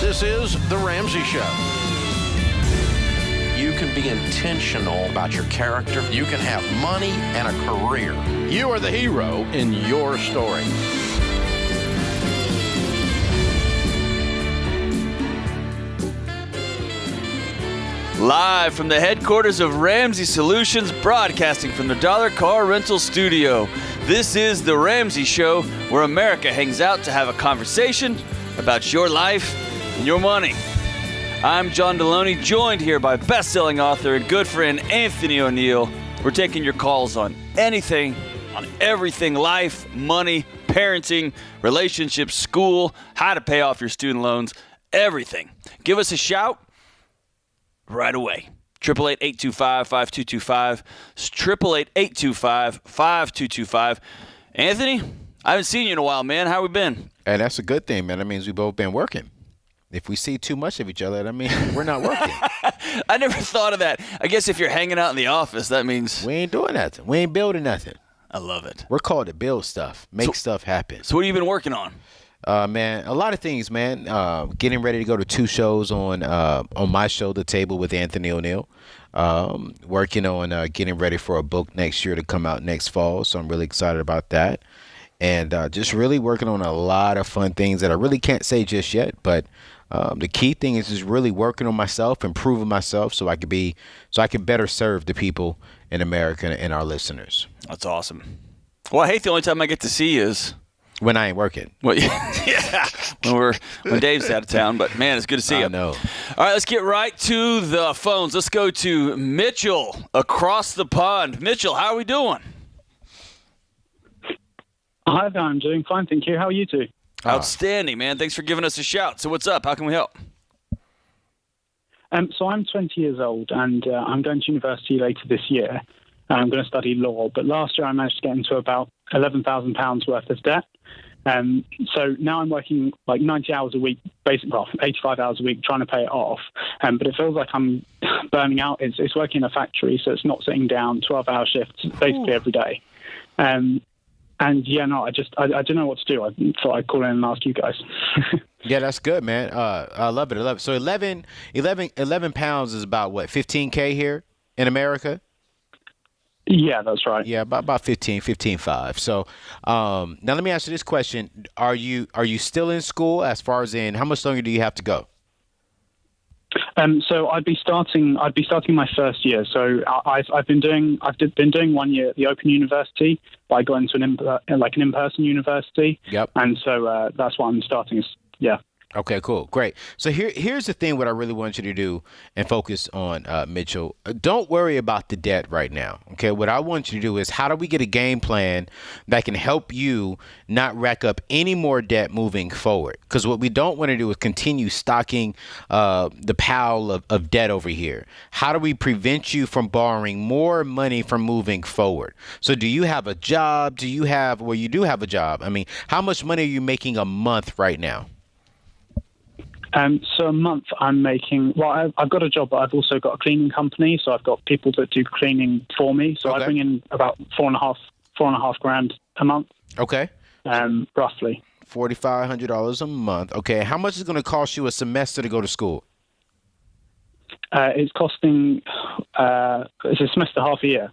This is The Ramsey Show. You can be intentional about your character. You can have money and a career. You are the hero in your story. Live from the headquarters of Ramsey Solutions, broadcasting from the Dollar Car Rental Studio. This is The Ramsey Show, where America hangs out to have a conversation about your life and your money. I'm John Deloney, joined here by best-selling author and good friend Anthony O'Neill. We're taking your calls on anything, on everything, life, money, parenting, relationships, school, how to pay off your student loans, everything. Give us a shout right away. 888-825-5225. 888-825-5225. Anthony, I haven't seen you in a while, man. How we been? And that's a good thing, man. That means we've both been working. If we see too much of each other, that means we're not working. I never thought of that. I guess if you're hanging out in the office, that means We ain't doing nothing. We ain't building nothing. I love it. We're called to build stuff, make stuff happen. So what have you been working on? Man, a lot of things, man. Getting ready to go to 2 shows on my show, The Table with Anthony O'Neill. Working on getting ready for a book next year to come out next fall. So I'm really excited about that. And just really working on a lot of fun things that I really can't say just yet. But the key thing is just really working on myself, improving myself so I can better serve the people in America and our listeners. That's awesome. Well, I hate the only time I get to see you is when I ain't working. Well, yeah, when Dave's out of town. But man, it's good to see you. I know. All right, let's get right to the phones. Let's go to Mitchell across the pond. Mitchell, how are we doing? Hi there, I'm doing fine, thank you. How are you two? Outstanding, man. Thanks for giving us a shout. So what's up? How can we help? So I'm 20 years old, and I'm going to university later this year. I'm going to study law, but last year I managed to get into about £11,000 worth of debt. So now I'm working like 90 hours a week, basically 85 hours a week, trying to pay it off. But it feels like I'm burning out. It's working in a factory, so it's not sitting down 12-hour shifts basically every day. And yeah, no, I don't know what to do. I thought I'd call in and ask you guys. Yeah, that's good, man. I love it. So 11 pounds is about what, 15K here in America? Yeah, that's right. Yeah, about 15.5. So now let me ask you this question. Are you still in school as far as in how much longer do you have to go? So I'd be starting my first year. So I've been doing 1 year at the Open University, but I got into an in-person university. Yep. And so that's what I'm starting. Yeah. Okay, cool. Great. So here's the thing what I really want you to do and focus on, Mitchell. Don't worry about the debt right now. Okay, what I want you to do is how do we get a game plan that can help you not rack up any more debt moving forward? Because what we don't want to do is continue stocking the pile of debt over here. How do we prevent you from borrowing more money from moving forward? So do you have a job? You do have a job. I mean, how much money are you making a month right now? So a month I'm making, well, I've got a job, but I've also got a cleaning company. So I've got people that do cleaning for me. So Okay. I bring in about $4.5 grand a month. Okay. Roughly. $4,500 a month. Okay. How much is it going to cost you a semester to go to school? It's costing, it's a semester, half a year.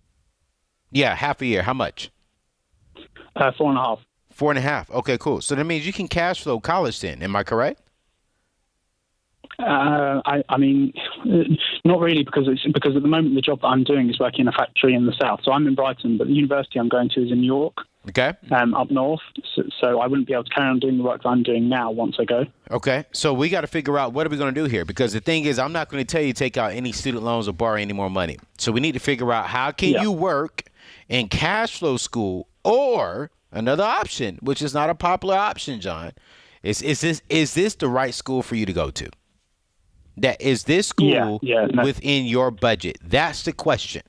Yeah, half a year. How much? 4.5. 4.5. Okay, cool. So that means you can cash flow college then. Am I correct? I mean, not really, because at the moment the job that I'm doing is working in a factory in the south. So I'm in Brighton, but the university I'm going to is in New York. Okay. Up north. So I wouldn't be able to carry on doing the work that I'm doing now once I go. Okay. So we got to figure out what are we going to do here, because the thing is, I'm not going to tell you to take out any student loans or borrow any more money. So we need to figure out how can you work in cash flow school, or another option, which is not a popular option, John. Is this the right school for you to go to? That is this school within your budget? That's the question.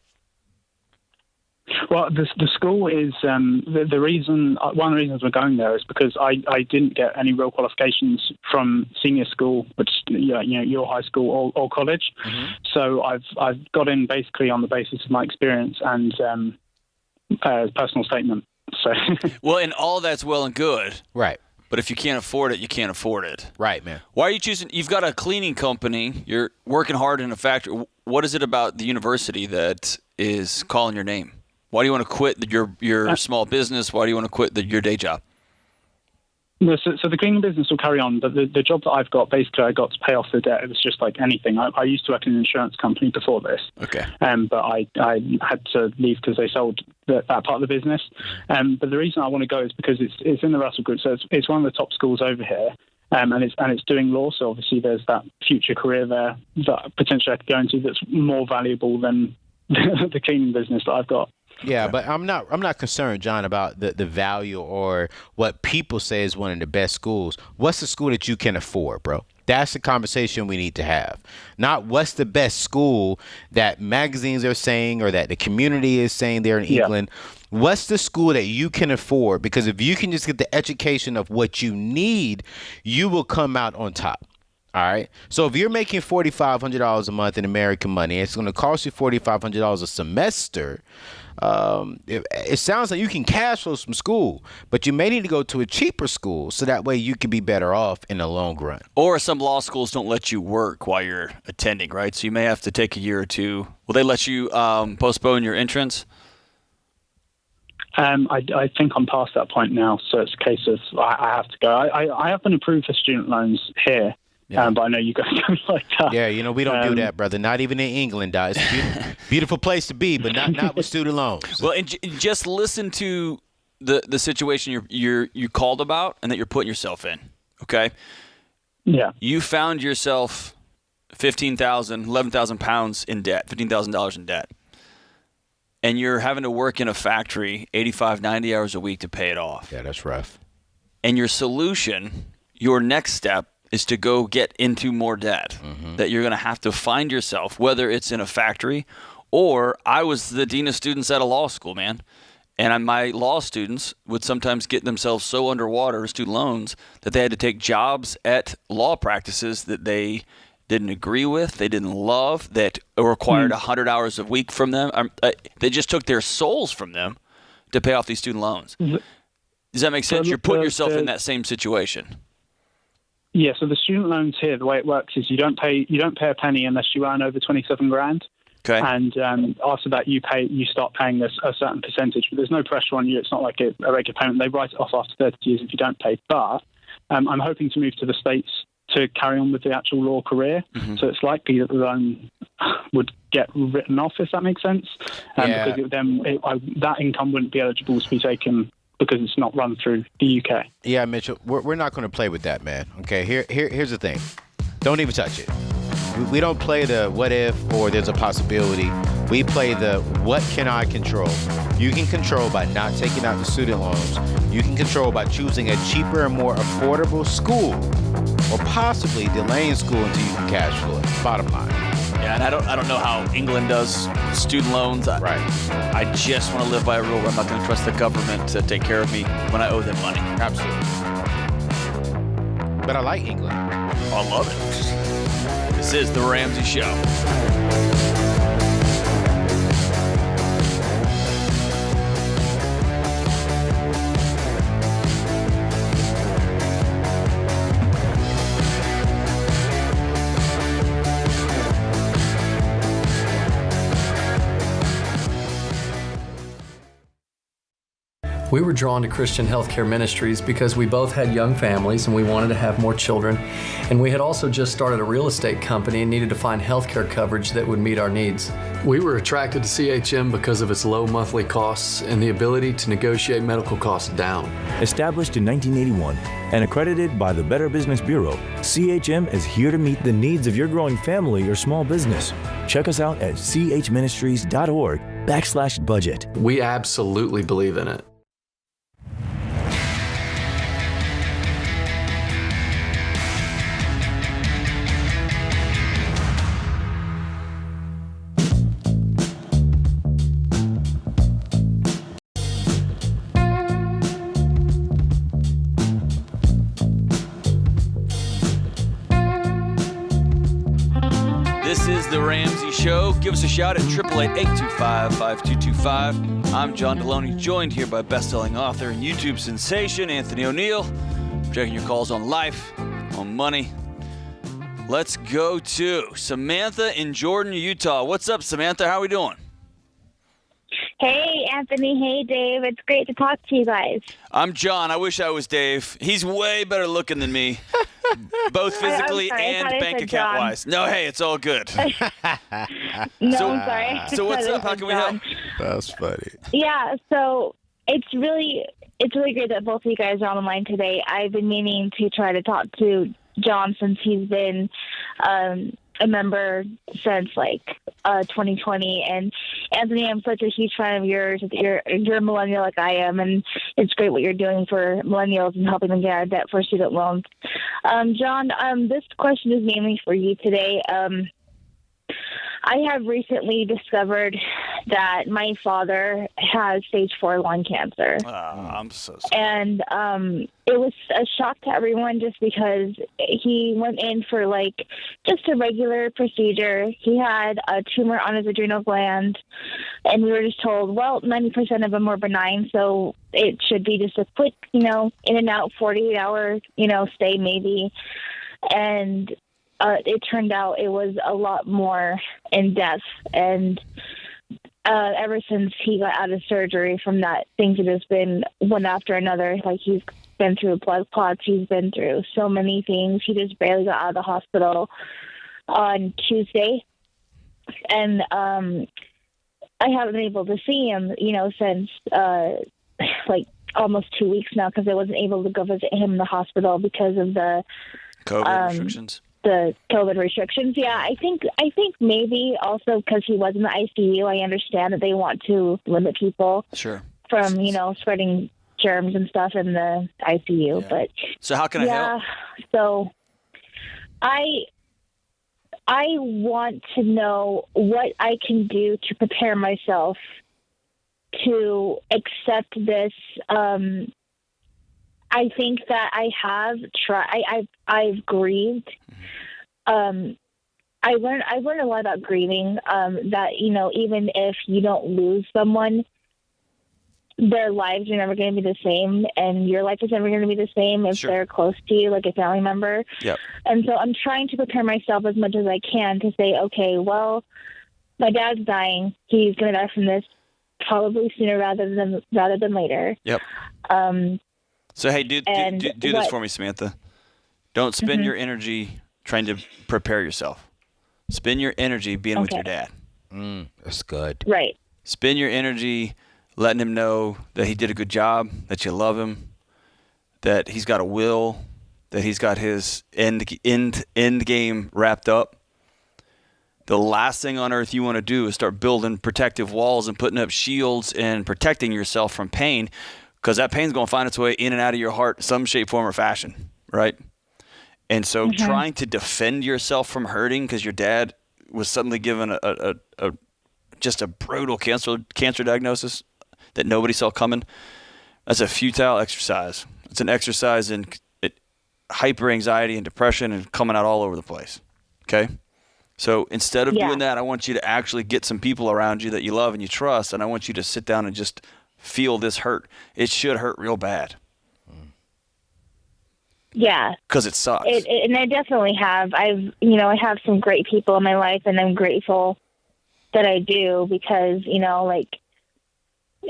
Well, the school is the reason. One of the reasons we're going there is because I didn't get any real qualifications from senior school, which your high school or college. Mm-hmm. So I've got in basically on the basis of my experience and personal statement. So well, and all that's well and good, right? But if you can't afford it, you can't afford it. Right, man. Why are you choosing? You've got a cleaning company. You're working hard in a factory. What is it about the university that is calling your name? Why do you want to quit your small business? Why do you want to quit your day job? No, so the cleaning business will carry on, but the job that I've got, basically I got to pay off the debt. It was just like anything. I used to work in an insurance company before this. Okay. But I had to leave because they sold that part of the business. But the reason I want to go is because it's in the Russell Group, so it's one of the top schools over here. And it's doing law, so obviously there's that future career there that potentially I could go into that's more valuable than the cleaning business that I've got. Yeah, but I'm not concerned, John, about the value or what people say is one of the best schools. What's the school that you can afford, bro? That's the conversation we need to have. Not what's the best school that magazines are saying or that the community is saying there in England. What's the school that you can afford? Because if you can just get the education of what you need, you will come out on top. All right. So if you're making $4,500 a month in American money, it's going to cost you $4,500 a semester. It sounds like you can cash flow some school, but you may need to go to a cheaper school so that way you can be better off in the long run. Or some law schools don't let you work while you're attending, right? So you may have to take a year or two. Will they let you postpone your entrance? I think I'm past that point now, so it's a case of I have to go. I have been approved for student loans here. Yeah. But I know you guys don't like that. Yeah, we don't do that, brother. Not even in England, It's a beautiful place to be, but not with student loans. Well, and just listen to the situation you called about and that you're putting yourself in. Okay. Yeah. You found yourself 11,000 pounds in debt, $15,000 in debt, and you're having to work in a factory 85, 90 hours a week to pay it off. Yeah, that's rough. And your solution, your next step, is to go get into more debt that you're going to have to find yourself, whether it's in a factory or I was the dean of students at a law school, man. And my law students would sometimes get themselves so underwater, student loans, that they had to take jobs at law practices that they didn't agree with, they didn't love, that required 100 hours a week from them. They just took their souls from them to pay off these student loans. Does that make sense? You're putting yourself in that same situation. Yeah, so the student loans here, the way it works is you don't pay a penny unless you earn over 27 grand. Okay. And after that, you start paying a certain percentage, but there's no pressure on you. It's not like a regular payment. They write it off after 30 years if you don't pay. But I'm hoping to move to the States to carry on with the actual law career. So it's likely that the loan would get written off, if that makes sense. Because that income wouldn't be eligible to be taken because it's not run through the UK. Yeah, Mitchell, we're not going to play with that, man. Okay, here's the thing. Don't even touch it. We don't play the what if or there's a possibility. We play the what can I control. You can control by not taking out the student loans. You can control by choosing a cheaper and more affordable school, or possibly delaying school until you can cash flow it. Bottom line. Yeah, and I don't know how England does student loans. Right. I just want to live by a rule where I'm not going to trust the government to take care of me when I owe them money. Absolutely. But I like England. I love it. This is The Ramsey Show. We were drawn to Christian Healthcare Ministries because we both had young families and we wanted to have more children. And we had also just started a real estate company and needed to find healthcare coverage that would meet our needs. We were attracted to CHM because of its low monthly costs and the ability to negotiate medical costs down. Established in 1981 and accredited by the Better Business Bureau, CHM is here to meet the needs of your growing family or small business. Check us out at chministries.org/budget. We absolutely believe in it. This is The Ramsey Show. Give us a shout at 888-825-5225. I'm John Deloney, joined here by best-selling author and YouTube sensation Anthony O'Neill. We're Checking your calls on life, on money. Let's go to Samantha in Jordan, Utah. What's up, Samantha? How are we doing? Hey, Anthony. Hey, Dave. It's great to talk to you guys. I'm John. I wish I was Dave. He's way better looking than me, both physically and bank account wise. No, hey, it's all good. No, I'm sorry. So what's up? How can we help? That's funny. Yeah, so it's really great that both of you guys are on the line today. I've been meaning to try to talk to John since he's been a member since 2020. And Anthony, I'm such a huge fan of yours. You're a millennial like I am, and it's great what you're doing for millennials and helping them get out of debt for student loans. John, this question is mainly for you today. I have recently discovered that my father has stage 4 lung cancer. I'm so sorry. And it was a shock to everyone just because he went in for just a regular procedure. He had a tumor on his adrenal gland, and we were just told, well, 90% of them were benign, so it should be just a quick, in and out 48-hour, stay maybe. And it turned out it was a lot more in depth, and ever since he got out of surgery from that, things have just been one after another. He's been through blood clots, he's been through so many things. He just barely got out of the hospital on Tuesday, and I haven't been able to see him, since almost 2 weeks now, because I wasn't able to go visit him in the hospital because of the COVID restrictions. The COVID restrictions. Yeah, I think maybe also because he was in the ICU, I understand that they want to limit people from, spreading germs and stuff in the ICU. Yeah. But so how can I help? So I want to know what I can do to prepare myself to accept this. I think that I have tried. I've grieved. I learned a lot about grieving. That even if you don't lose someone, their lives are never going to be the same, and your life is never going to be the same if they're close to you, like a family member. Yep. And so I'm trying to prepare myself as much as I can to say, okay, well, my dad's dying. He's going to die from this probably sooner rather than later. Yep. So, hey, do this for me, Samantha. Don't spend your energy trying to prepare yourself. Spend your energy being with your dad. That's good. Right. Spend your energy letting him know that he did a good job, that you love him, that he's got a will, that he's got his end game wrapped up. The last thing on earth you want to do is start building protective walls and putting up shields and protecting yourself from pain, because that pain's going to find its way in and out of your heart, some shape, form, or fashion, right? And so trying to defend yourself from hurting because your dad was suddenly given just a brutal cancer diagnosis that nobody saw coming, that's a futile exercise. It's an exercise in hyper anxiety and depression and coming out all over the place, okay? So instead of doing that, I want you to actually get some people around you that you love and you trust, and I want you to sit down and just feel this hurt. It should hurt real bad. Yeah. Because it sucks. And I definitely have. I have some great people in my life, and I'm grateful that I do because,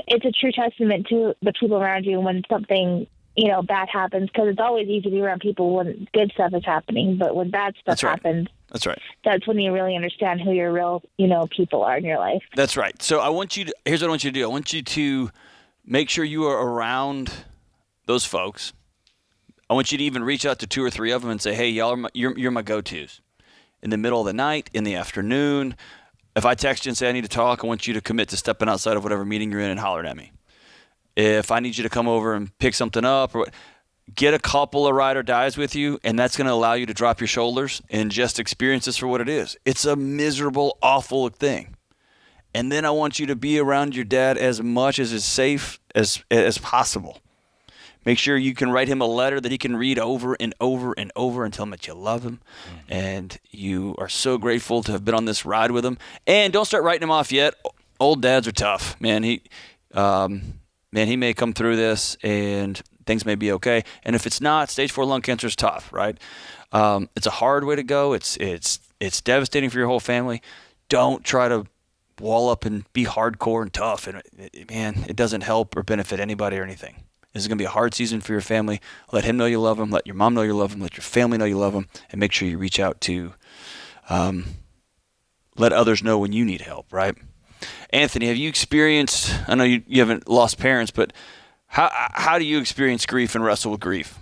it's a true testament to the people around you when something, bad happens, because it's always easy to be around people when good stuff is happening, but when bad stuff happens, that's right. That's when you really understand who your real, people are in your life. That's right. So here's what I want you to do. I want you to make sure you are around those folks. I want you to even reach out to 2 or 3 of them and say, hey, y'all, you're my go-tos. In the middle of the night, in the afternoon, if I text you and say I need to talk, I want you to commit to stepping outside of whatever meeting you're in and hollering at me. If I need you to come over and pick something up, or get a couple of ride or dies with you, and that's going to allow you to drop your shoulders and just experience this for what it is. It's a miserable, awful thing. And then I want you to be around your dad as much as is safe as possible. Make sure you can write him a letter that he can read over and over and over and tell him that you love him and you are so grateful to have been on this ride with him. And don't start writing him off yet. Old dads are tough, man. He may come through this, things may be okay. And if it's not, stage 4 lung cancer is tough, right? It's a hard way to go. It's devastating for your whole family. Don't try to wall up and be hardcore and tough. And man, it doesn't help or benefit anybody or anything. This is going to be a hard season for your family. Let him know you love him. Let your mom know you love him. Let your family know you love him. And make sure you reach out to let others know when you need help, right? Anthony, have you experienced, I know you haven't lost parents, but how do you experience grief and wrestle with grief?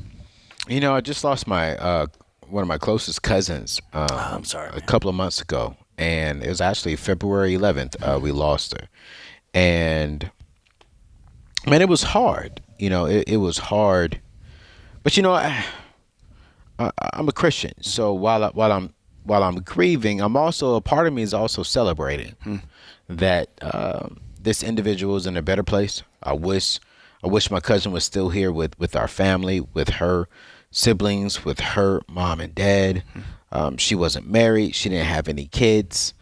I just lost my one of my closest cousins I'm sorry, a couple of months ago. And it was actually February 11th we lost her. And, man, it was hard. It was hard. But, I'm a Christian. So while I'm grieving, I'm also, a part of me is also celebrating that this individual is in a better place. I wish my cousin was still here with our family, with her siblings, with her mom and dad. She wasn't married. She didn't have any kids.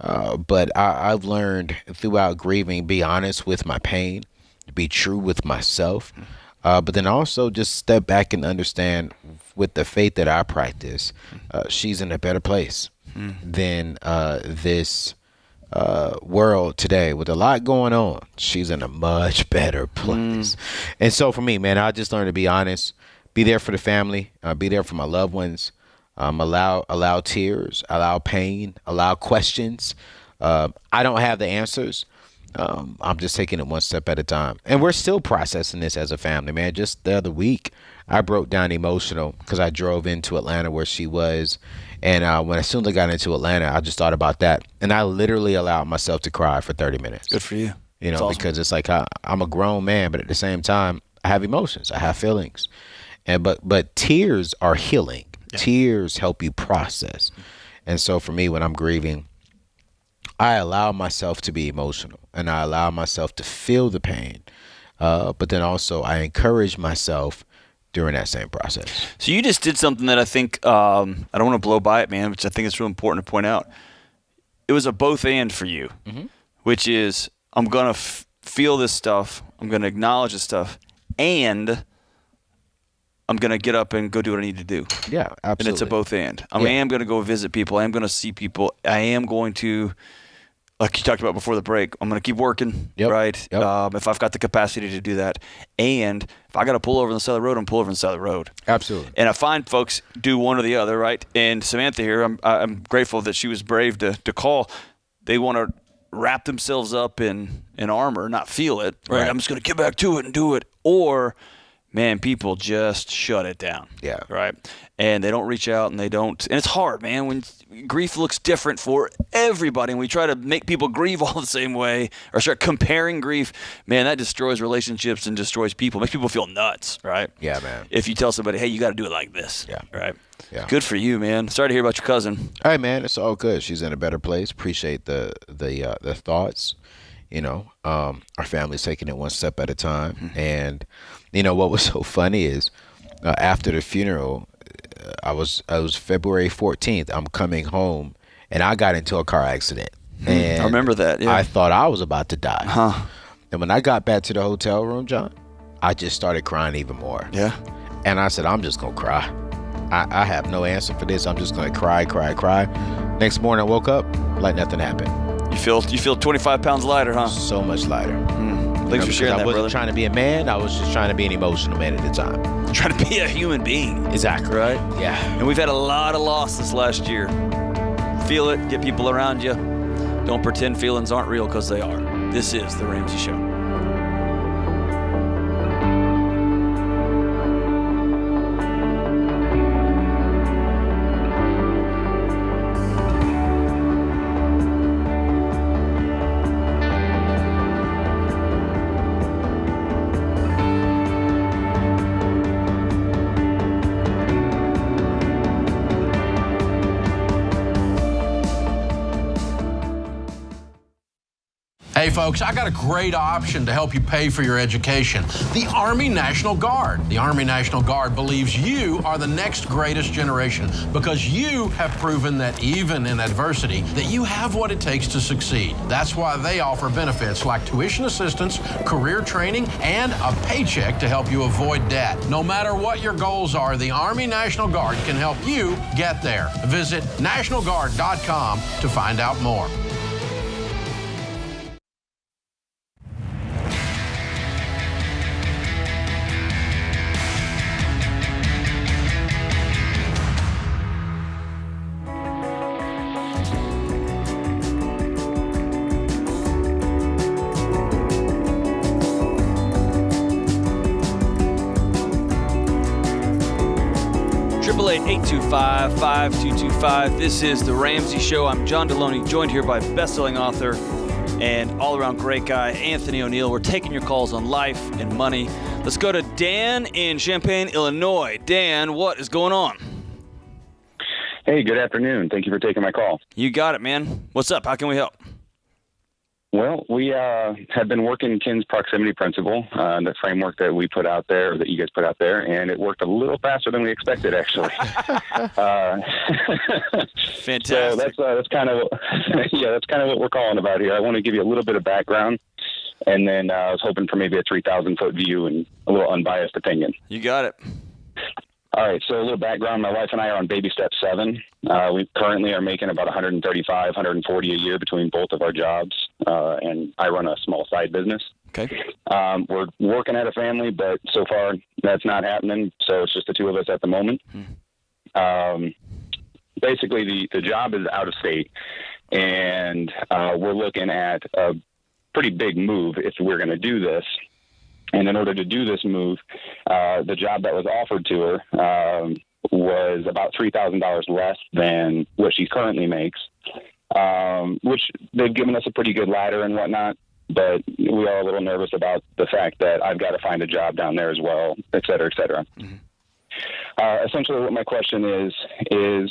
But I've learned throughout grieving, be honest with my pain, to be true with myself. But then also just step back and understand with the faith that I practice, she's in a better place than this world today. With a lot going on, she's in a much better place. And so for me, man, I just learned to be honest, be there for the family, be there for my loved ones, allow tears, allow pain, allow questions. I don't have the answers. I'm just taking it one step at a time. And we're still processing this as a family, man. Just the other week, I broke down emotional because I drove into Atlanta where she was. And as soon as I got into Atlanta, I just thought about that. And I literally allowed myself to cry for 30 minutes. Good for you. Awesome. Because it's like I'm a grown man, but at the same time, I have emotions. I have feelings. But tears are healing. Yeah. Tears help you process. And so for me, when I'm grieving, I allow myself to be emotional and I allow myself to feel the pain. But then also I encourage myself during that same process. So you just did something that I think, I don't want to blow by it, man, which I think is real important to point out. It was a both and for you, which is I'm going to feel this stuff. I'm going to acknowledge this stuff, and I'm going to get up and go do what I need to do. Yeah, absolutely. And it's a both and. I am going to go visit people. I am going to see people. I am going to, like you talked about before the break, I'm going to keep working, right? Yep. If I've got the capacity to do that. And if I got to pull over on the side of the road, I'm pull over on the side of the road. Absolutely. And I find folks do one or the other, right? And Samantha here, I'm grateful that she was brave to call. They want to wrap themselves up in armor, not feel it, right? I'm just going to get back to it and do it. Or, man, people just shut it down. Yeah. Right. And they don't reach out and they don't. And it's hard, man, when grief looks different for everybody and we try to make people grieve all the same way or start comparing grief. Man, that destroys relationships and destroys people. Makes people feel nuts, right? Yeah, man. If you tell somebody, hey, you got to do it like this. Yeah. Right. Yeah. Good for you, man. Sorry to hear about your cousin. All right, man. It's all good. She's in a better place. Appreciate the thoughts. Our family's taking it one step at a time. And, what was so funny is after the funeral, I was February 14th. I'm coming home and I got into a car accident. And I remember that. Yeah. I thought I was about to die. And when I got back to the hotel room, John, I just started crying even more. Yeah. And I said, I'm just going to cry. I have no answer for this. I'm just going to cry. Next morning I woke up like nothing happened. You feel 25 pounds lighter, huh? So much lighter. Thanks for sharing that, brother. I wasn't trying to be a man. I was just trying to be an emotional man at the time. Trying to be a human being. Exactly. Right? Yeah. And we've had a lot of loss this last year. Feel it. Get people around you. Don't pretend feelings aren't real because they are. This is The Ramsey Show. Hey, Hey folks, I got a great option to help you pay for your education. The Army National Guard. The Army National Guard believes you are the next greatest generation because you have proven that even in adversity, that you have what it takes to succeed. That's why they offer benefits like tuition assistance, career training, and a paycheck to help you avoid debt. No matter what your goals are, the Army National Guard can help you get there. Visit nationalguard.com to find out more. Triple 825-5225. This is The Ramsey Show. I'm John Deloney, joined here by best-selling author and all-around great guy, Anthony O'Neill. We're taking your calls on life and money. Let's go to Dan in Champaign, Illinois. Dan, what is going on? Hey, good afternoon. Thank you for taking my call. You got it, man. What's up? How can we help? Well, we have been working Kin's proximity principle, the framework that we put out there, or that you guys put out there, and it worked a little faster than we expected, actually. Fantastic. So that's kind of that's kind of what we're calling about here. I want to give you a little bit of background, and then I was hoping for maybe a 3,000-foot view and a little unbiased opinion. You got it. All right, so a little background. My wife and I are on baby step 7. We currently are making about $135, $140 a year between both of our jobs, and I run a small side business. Okay. We're working at a family, but so far that's not happening, so it's just the two of us at the moment. Basically, the job is out of state, and we're looking at a pretty big move if we're going to do this. And in order to do this move, the job that was offered to her was about $3,000 less than what she currently makes, which they've given us a pretty good ladder and whatnot. But we are a little nervous about the fact that I've got to find a job down there as well, et cetera, et cetera. Essentially, what my question is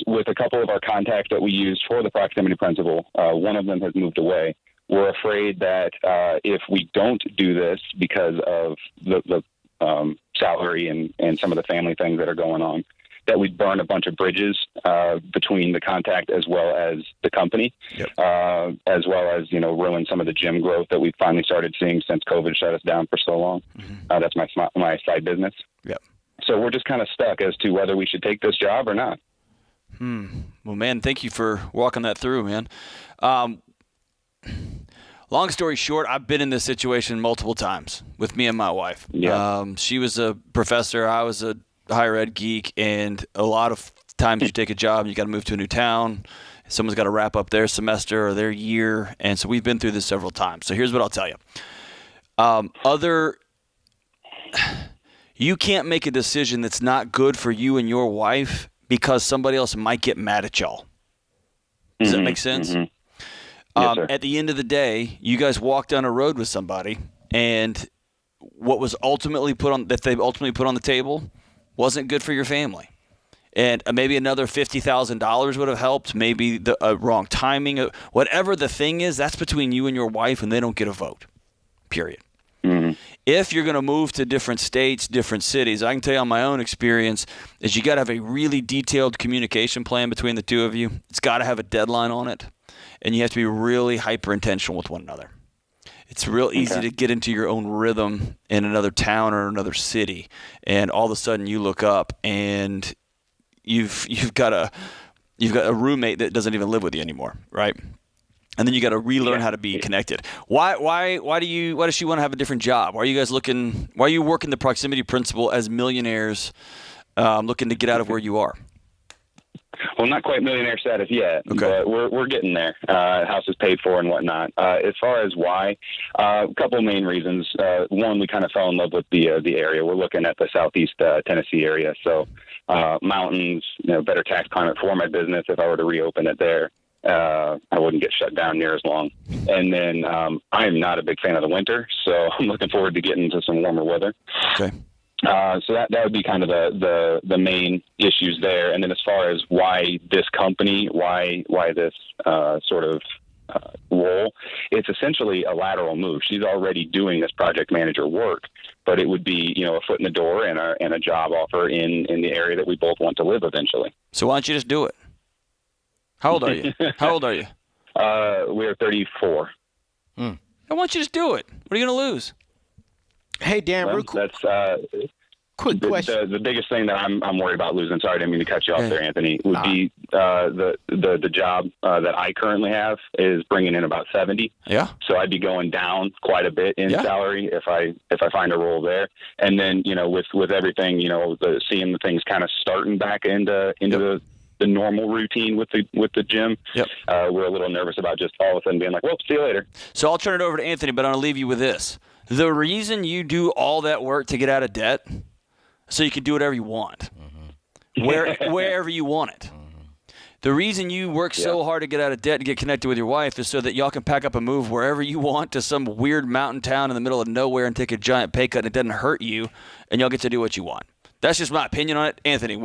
with a couple of our contacts that we used for the proximity principle, one of them has moved away. We're afraid that if we don't do this because of the salary and some of the family things that are going on, that we'd burn a bunch of bridges between the contact as well as the company, as well as, ruin some of the gym growth that we've finally started seeing since COVID shut us down for so long. That's my side business. Yep. So we're just kind of stuck as to whether we should take this job or not. Well, man, thank you for walking that through, man. Long story short, I've been in this situation multiple times with me and my wife. Yeah. She was a professor. I was a higher ed geek. And a lot of times you take a job and you got to move to a new town. Someone's got to wrap up their semester or their year. And so we've been through this several times. So here's what I'll tell you. You can't make a decision that's not good for you and your wife because somebody else might get mad at y'all. Does that make sense? Yes, at the end of the day, you guys walk down a road with somebody, and what was ultimately put on the table wasn't good for your family. And maybe another $50,000 would have helped. Maybe the wrong timing, whatever the thing is. That's between you and your wife, and they don't get a vote. Period. If you're going to move to different states, different cities, I can tell you on my own experience is you got to have a really detailed communication plan between the two of you. It's got to have a deadline on it. And you have to be really hyper-intentional with one another. It's real easy to get into your own rhythm in another town or another city, and all of a sudden you look up and you've got a roommate that doesn't even live with you anymore, right? And then you got to relearn how to be connected. Why does she want to have a different job? Why are you working the proximity principle as millionaires, looking to get out of where you are? Well, not quite millionaire status yet, but we're getting there. House is paid for and whatnot. As far as why, a couple of main reasons. One, we kind of fell in love with the area. We're looking at the southeast Tennessee area, so mountains, better tax climate for my business. If I were to reopen it there, I wouldn't get shut down near as long. And then I am not a big fan of the winter, so I'm looking forward to getting into some warmer weather. Okay. So that would be kind of the main issues there. And then as far as why this company, why this sort of role, it's essentially a lateral move. She's already doing this project manager work, but it would be, a foot in the door and a job offer in the area that we both want to live eventually. So why don't you just do it? How old are you? We are 34. Why don't you just do it? What are you going to lose? Hey, Dan, real quick. That's quick question. The biggest thing that I'm worried about losing, sorry, I didn't mean to cut you off there, Anthony, would be the job that I currently have is bringing in about 70. Yeah. So I'd be going down quite a bit in salary if I find a role there. And then, with everything, seeing the things kind of starting back into the normal routine with the gym. Yep. We're a little nervous about just all of a sudden being like, well, see you later. So I'll turn it over to Anthony, but I'm going to leave you with this. The reason you do all that work to get out of debt, so you can do whatever you want, wherever you want it. The reason you work so hard to get out of debt and get connected with your wife is so that y'all can pack up and move wherever you want to some weird mountain town in the middle of nowhere and take a giant pay cut and it doesn't hurt you, and y'all get to do what you want. That's just my opinion on it. Anthony,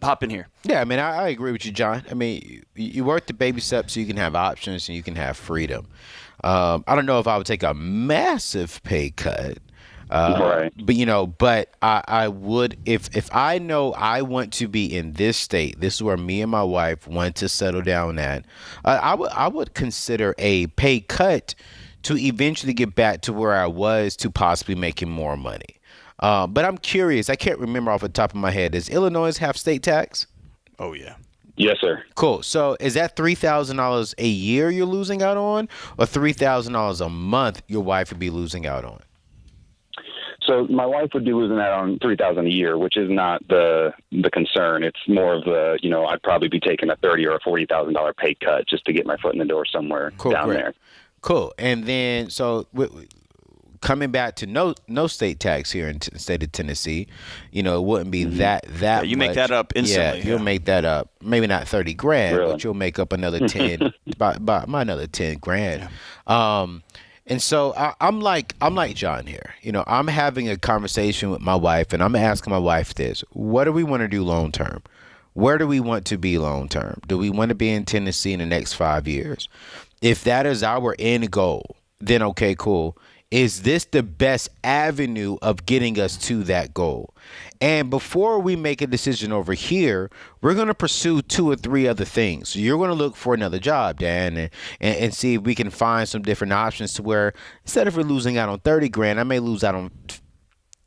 hop in here. Yeah, I mean, I agree with you, John. I mean, you work the baby steps so you can have options and you can have freedom. I don't know if I would take a massive pay cut. Right. But I would, if I know I want to be in this state, this is where me and my wife want to settle down at, I would consider a pay cut to eventually get back to where I was to possibly making more money. But I'm curious. I can't remember off the top of my head. Does Illinois have state tax? Oh, yeah. Yes, sir. Cool. So is that $3,000 a year you're losing out on, or $3,000 a month your wife would be losing out on? So my wife would be losing out on $3,000 a year, which is not the concern. It's more of the, I'd probably be taking a $30,000 or $40,000 pay cut just to get my foot in the door somewhere down there. Cool. And then coming back to no state tax here in the state of Tennessee, it wouldn't be that you much. make that up instantly. Yeah, you'll make that up. Maybe not $30,000, really? but you'll make up another 10, by another $10,000. Yeah. And so I'm like John here. I'm having a conversation with my wife, and I'm asking my wife this: what do we want to do long term? Where do we want to be long term? Do we want to be in Tennessee in the next 5 years? If that is our end goal, then okay, cool. Is this the best avenue of getting us to that goal? And before we make a decision over here, we're going to pursue 2 or 3 other things. So you're going to look for another job, Dan, and see if we can find some different options to where instead of losing out on $30,000, I may lose out on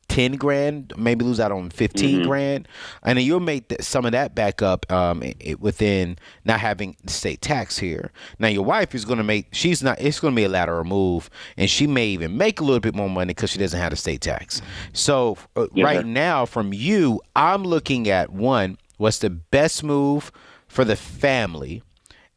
$10,000, maybe lose out on $15,000, and then you'll make some of that back up within not having the state tax here. Now your wife is going to it's going to be a lateral move, and she may even make a little bit more money because she doesn't have the state tax. So right now from you, I'm looking at what's the best move for the family,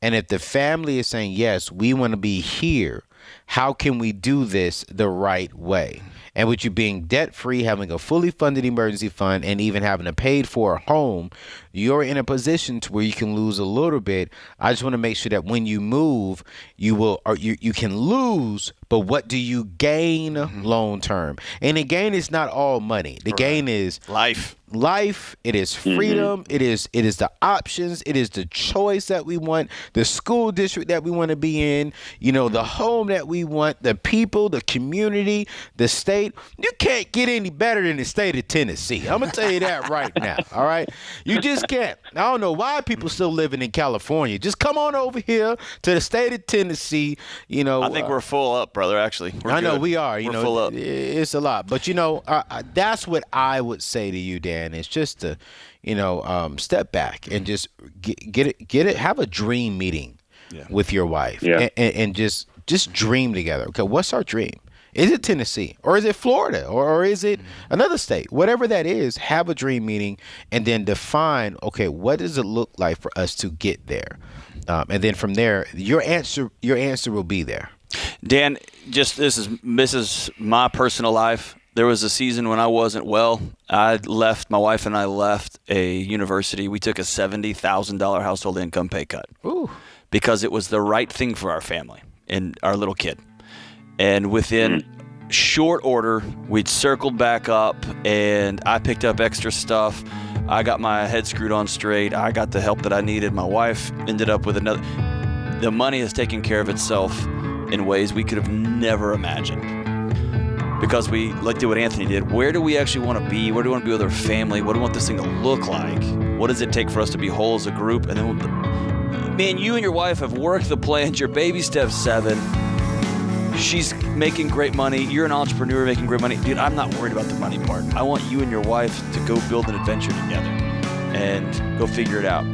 and if the family is saying yes, we want to be here, how can we do this the right way? And with you being debt-free, having a fully funded emergency fund, and even having a paid-for home, you're in a position to where you can lose a little bit. I just want to make sure that when you move, you can lose, but what do you gain long term? And the gain is not all money. The gain is life. It is freedom. It is the options. It is the choice that we want, the school district that we want to be in, the home that we want, the people, the community, the state. You can't get any better than the state of Tennessee. I'm going to tell you that right now. All right. You just can't. I don't know why people still living in California. Just come on over here to the state of Tennessee. I think we're full up, brother, actually. I know we are. We're full up. It's a lot. But, that's what I would say to you, Dan. It's just to, step back and just get it, have a dream meeting with your wife and just dream together. Okay, what's our dream? Is it Tennessee, or is it Florida, or is it another state? Whatever that is, have a dream meeting and then define, okay, what does it look like for us to get there? And then from there, your answer will be there. Dan, this is my personal life. There was a season when I wasn't well. My wife and I left a university. We took a $70,000 household income pay cut. Ooh. Because it was the right thing for our family and our little kid. And within short order, we'd circled back up, and I picked up extra stuff. I got my head screwed on straight. I got the help that I needed. My wife ended up with the money has taken care of itself in ways we could have never imagined. Because we like did what Anthony did. Where do we actually want to be? Where do we want to be with our family? What do we want this thing to look like? What does it take for us to be whole as a group? And then, man, you and your wife have worked the plans. Your baby step's 7. She's making great money. You're an entrepreneur making great money. Dude, I'm not worried about the money part. I want you and your wife to go build an adventure together and go figure it out.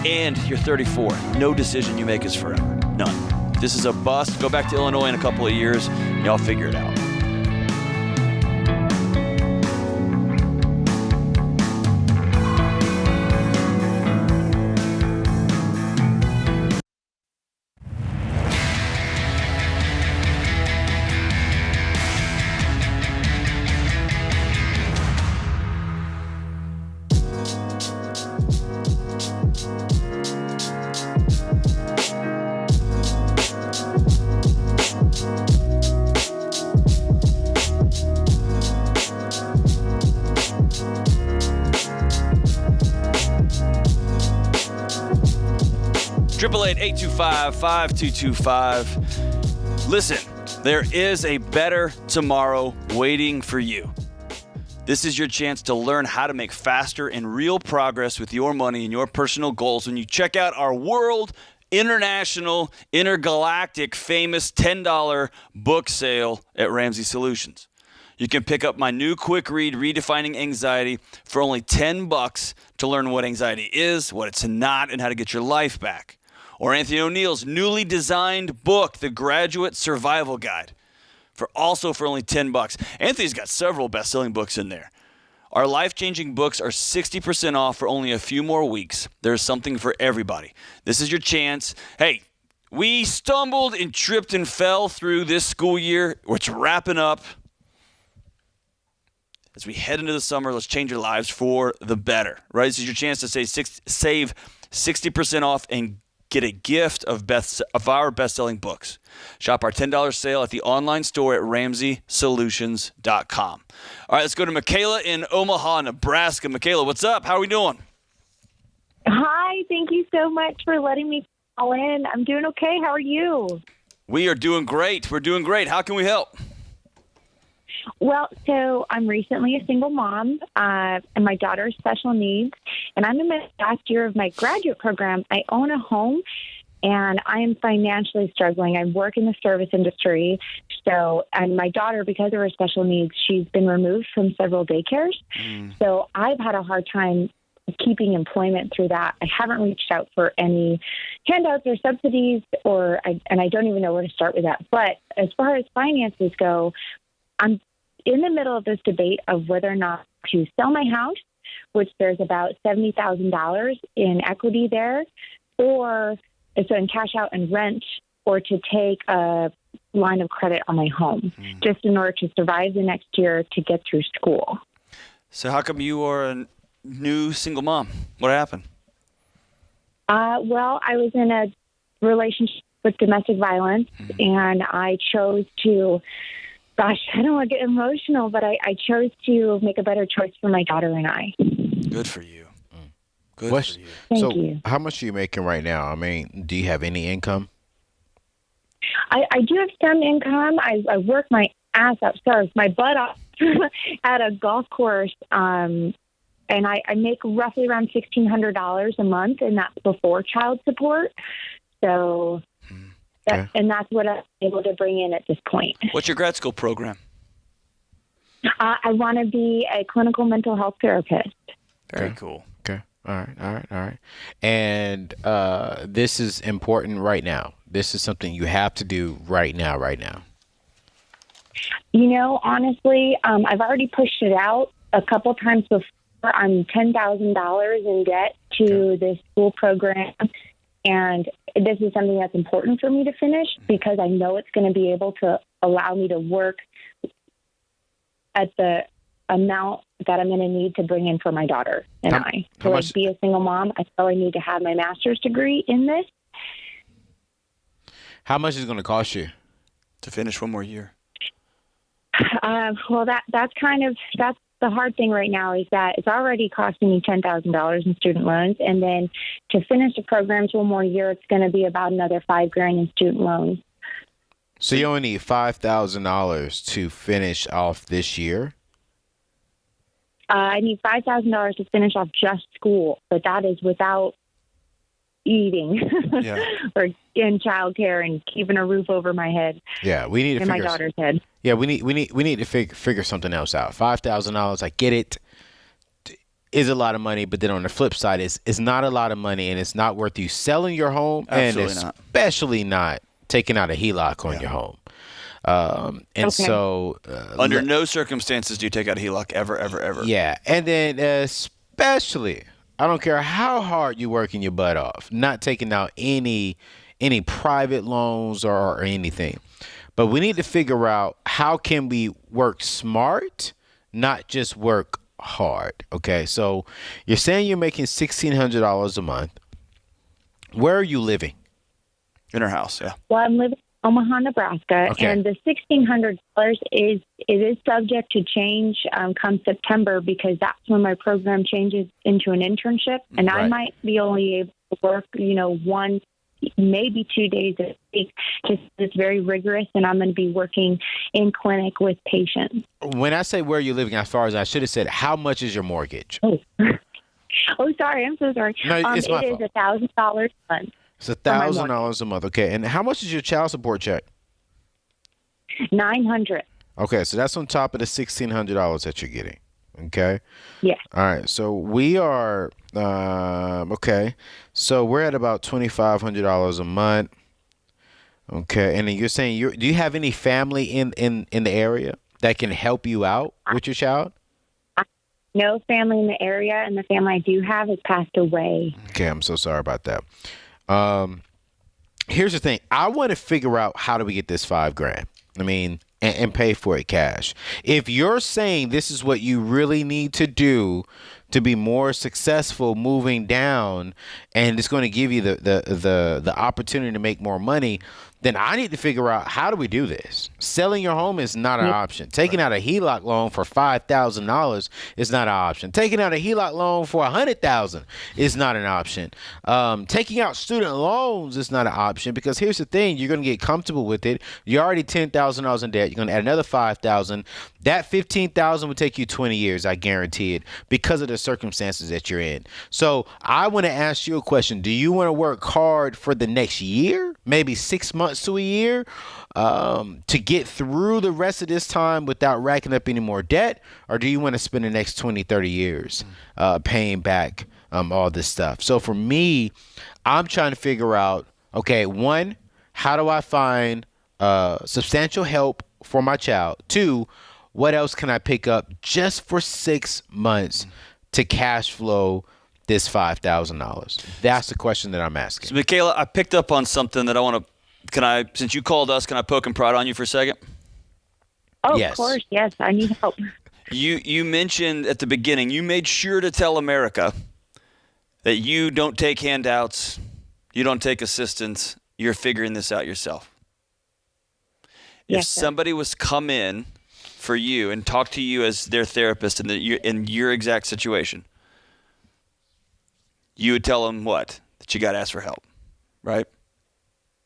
And you're 34. No decision you make is forever. None. This is a bust. Go back to Illinois in a couple of years. Y'all figure it out. Triple 888-825-5225. Listen, there is a better tomorrow waiting for you. This is your chance to learn how to make faster and real progress with your money and your personal goals when you check out our world, international, intergalactic, famous $10 book sale at Ramsey Solutions. You can pick up my new quick read, Redefining Anxiety, for only $10 to learn what anxiety is, what it's not, and how to get your life back. Or Anthony O'Neill's newly designed book, The Graduate Survival Guide, for only $10. Anthony's got several best-selling books in there. Our life-changing books are 60% off for only a few more weeks. There's something for everybody. This is your chance. Hey, we stumbled and tripped and fell through this school year. It's wrapping up. As we head into the summer, let's change our lives for the better, right? This is your chance to save 60% off and get a gift of our best-selling books. Shop our $10 sale at the online store at RamseySolutions.com. All right, let's go to Michaela in Omaha, Nebraska. Michaela, what's up? How are we doing? Hi, thank you so much for letting me call in. I'm doing okay. How are you? We are doing great. We're doing great. How can we help? Well, so I'm recently a single mom, and my daughter has special needs, and I'm in the last year of my graduate program. I own a home, and I am financially struggling. I work in the service industry, and my daughter, because of her special needs, she's been removed from several daycares. So I've had a hard time keeping employment through that. I haven't reached out for any handouts or subsidies, and I don't even know where to start with that. But as far as finances go, I'm in the middle of this debate of whether or not to sell my house, which there's about $70,000 in equity there, or so in cash out and rent, or to take a line of credit on my home, just in order to survive the next year to get through school. So how come you are a new single mom? What happened? Well, I was in a relationship with domestic violence, and I chose to... Gosh, I don't want to get emotional, but I chose to make a better choice for my daughter and I. Good for you. Good for you. Thank you. How much are you making right now? I mean, do you have any income? I do have some income. I work my ass up, my butt off at a golf course, and I make roughly around $1,600 a month, and that's before child support. So... Okay. And that's what I'm able to bring in at this point. What's your grad school program? I want to be a clinical mental health therapist. Very cool. Okay. All right. And this is important right now. This is something you have to do right now. You know, honestly, I've already pushed it out a couple times before. I'm $10,000 in debt to this school program. And this is something that's important for me to finish because I know it's going to be able to allow me to work at the amount that I'm going to need to bring in for my daughter and I. To be a single mom, I probably need to have my master's degree in this. How much is it going to cost you to finish one more year? Well, that's the hard thing right now is that it's already costing me $10,000 in student loans. And then to finish the programs one more year, it's going to be about another $5,000 in student loans. So you only need $5,000 to finish off this year? I need $5,000 to finish off just school, but that is without eating or in childcare and keeping a roof over my head. Yeah, we need to and figure my daughter's head. Yeah, we need to figure something else out. $5,000, I get it, is a lot of money, but then on the flip side, it's not a lot of money, and it's not worth you selling your home, Absolutely and not. especially not taking out a HELOC on your home. So under no circumstances do you take out a HELOC ever. Yeah, and then especially, I don't care how hard you're working your butt off, not taking out any private loans or anything. But we need to figure out how can we work smart, not just work hard. Okay, so you're saying you're making $1,600 a month. Where are you living? In her house, yeah. Well, I'm living in Omaha, Nebraska, Okay. and the $1,600 is subject to change come September, because that's when my program changes into an internship, and I Right. might be only able to work, 1, maybe 2 days a week. Just it's very rigorous, and I'm going to be working in clinic with patients. When I say where you're living, as far as I should have said, how much is your mortgage? Oh, sorry. I'm so sorry. No, it's my it is fault. $1,000 a month. It's $1,000 a month. Okay, and how much is your child support check? $900. Okay, so that's on top of the $1,600 that you're getting. Okay. Yeah. All right. So we are okay. So we're at about $2,500 a month. Okay, and then you're saying do you have any family in the area that can help you out with your child? No family in the area, and the family I do have has passed away. Okay, I'm so sorry about that. Here's the thing. I want to figure out how do we get this $5,000. I mean, and pay for it cash. If you're saying this is what you really need to do to be more successful moving down, and it's going to give you the opportunity to make more money, then I need to figure out how do we do this. Selling your home is not an option. Taking out a HELOC loan for $5,000 is not an option. Taking out a HELOC loan for $100,000 is not an option. Taking out student loans is not an option, because here's the thing: you're going to get comfortable with it. You're already $10,000 in debt. You're going to add another $5,000. That $15,000 will take you 20 years, I guarantee it, because of the circumstances that you're in. So I want to ask you a question. Do you want to work hard for the next year, maybe 6 months to a year, to get through the rest of this time without racking up any more debt? Or do you want to spend the next 20, 30 years paying back all this stuff? So for me, I'm trying to figure out, okay, 1, how do I find substantial help for my child? 2, what else can I pick up just for 6 months to cash flow this $5,000? That's the question that I'm asking. So, Michaela, I picked up on something that I want to, since you called us, can I poke and prod on you for a second? Oh, Yes. Of course, yes. I need help. You mentioned at the beginning, you made sure to tell America that you don't take handouts, you don't take assistance, you're figuring this out yourself. If Yes, sir. somebody was come in for you and talk to you as their therapist in your exact situation, you would tell them what? That you got to ask for help, right?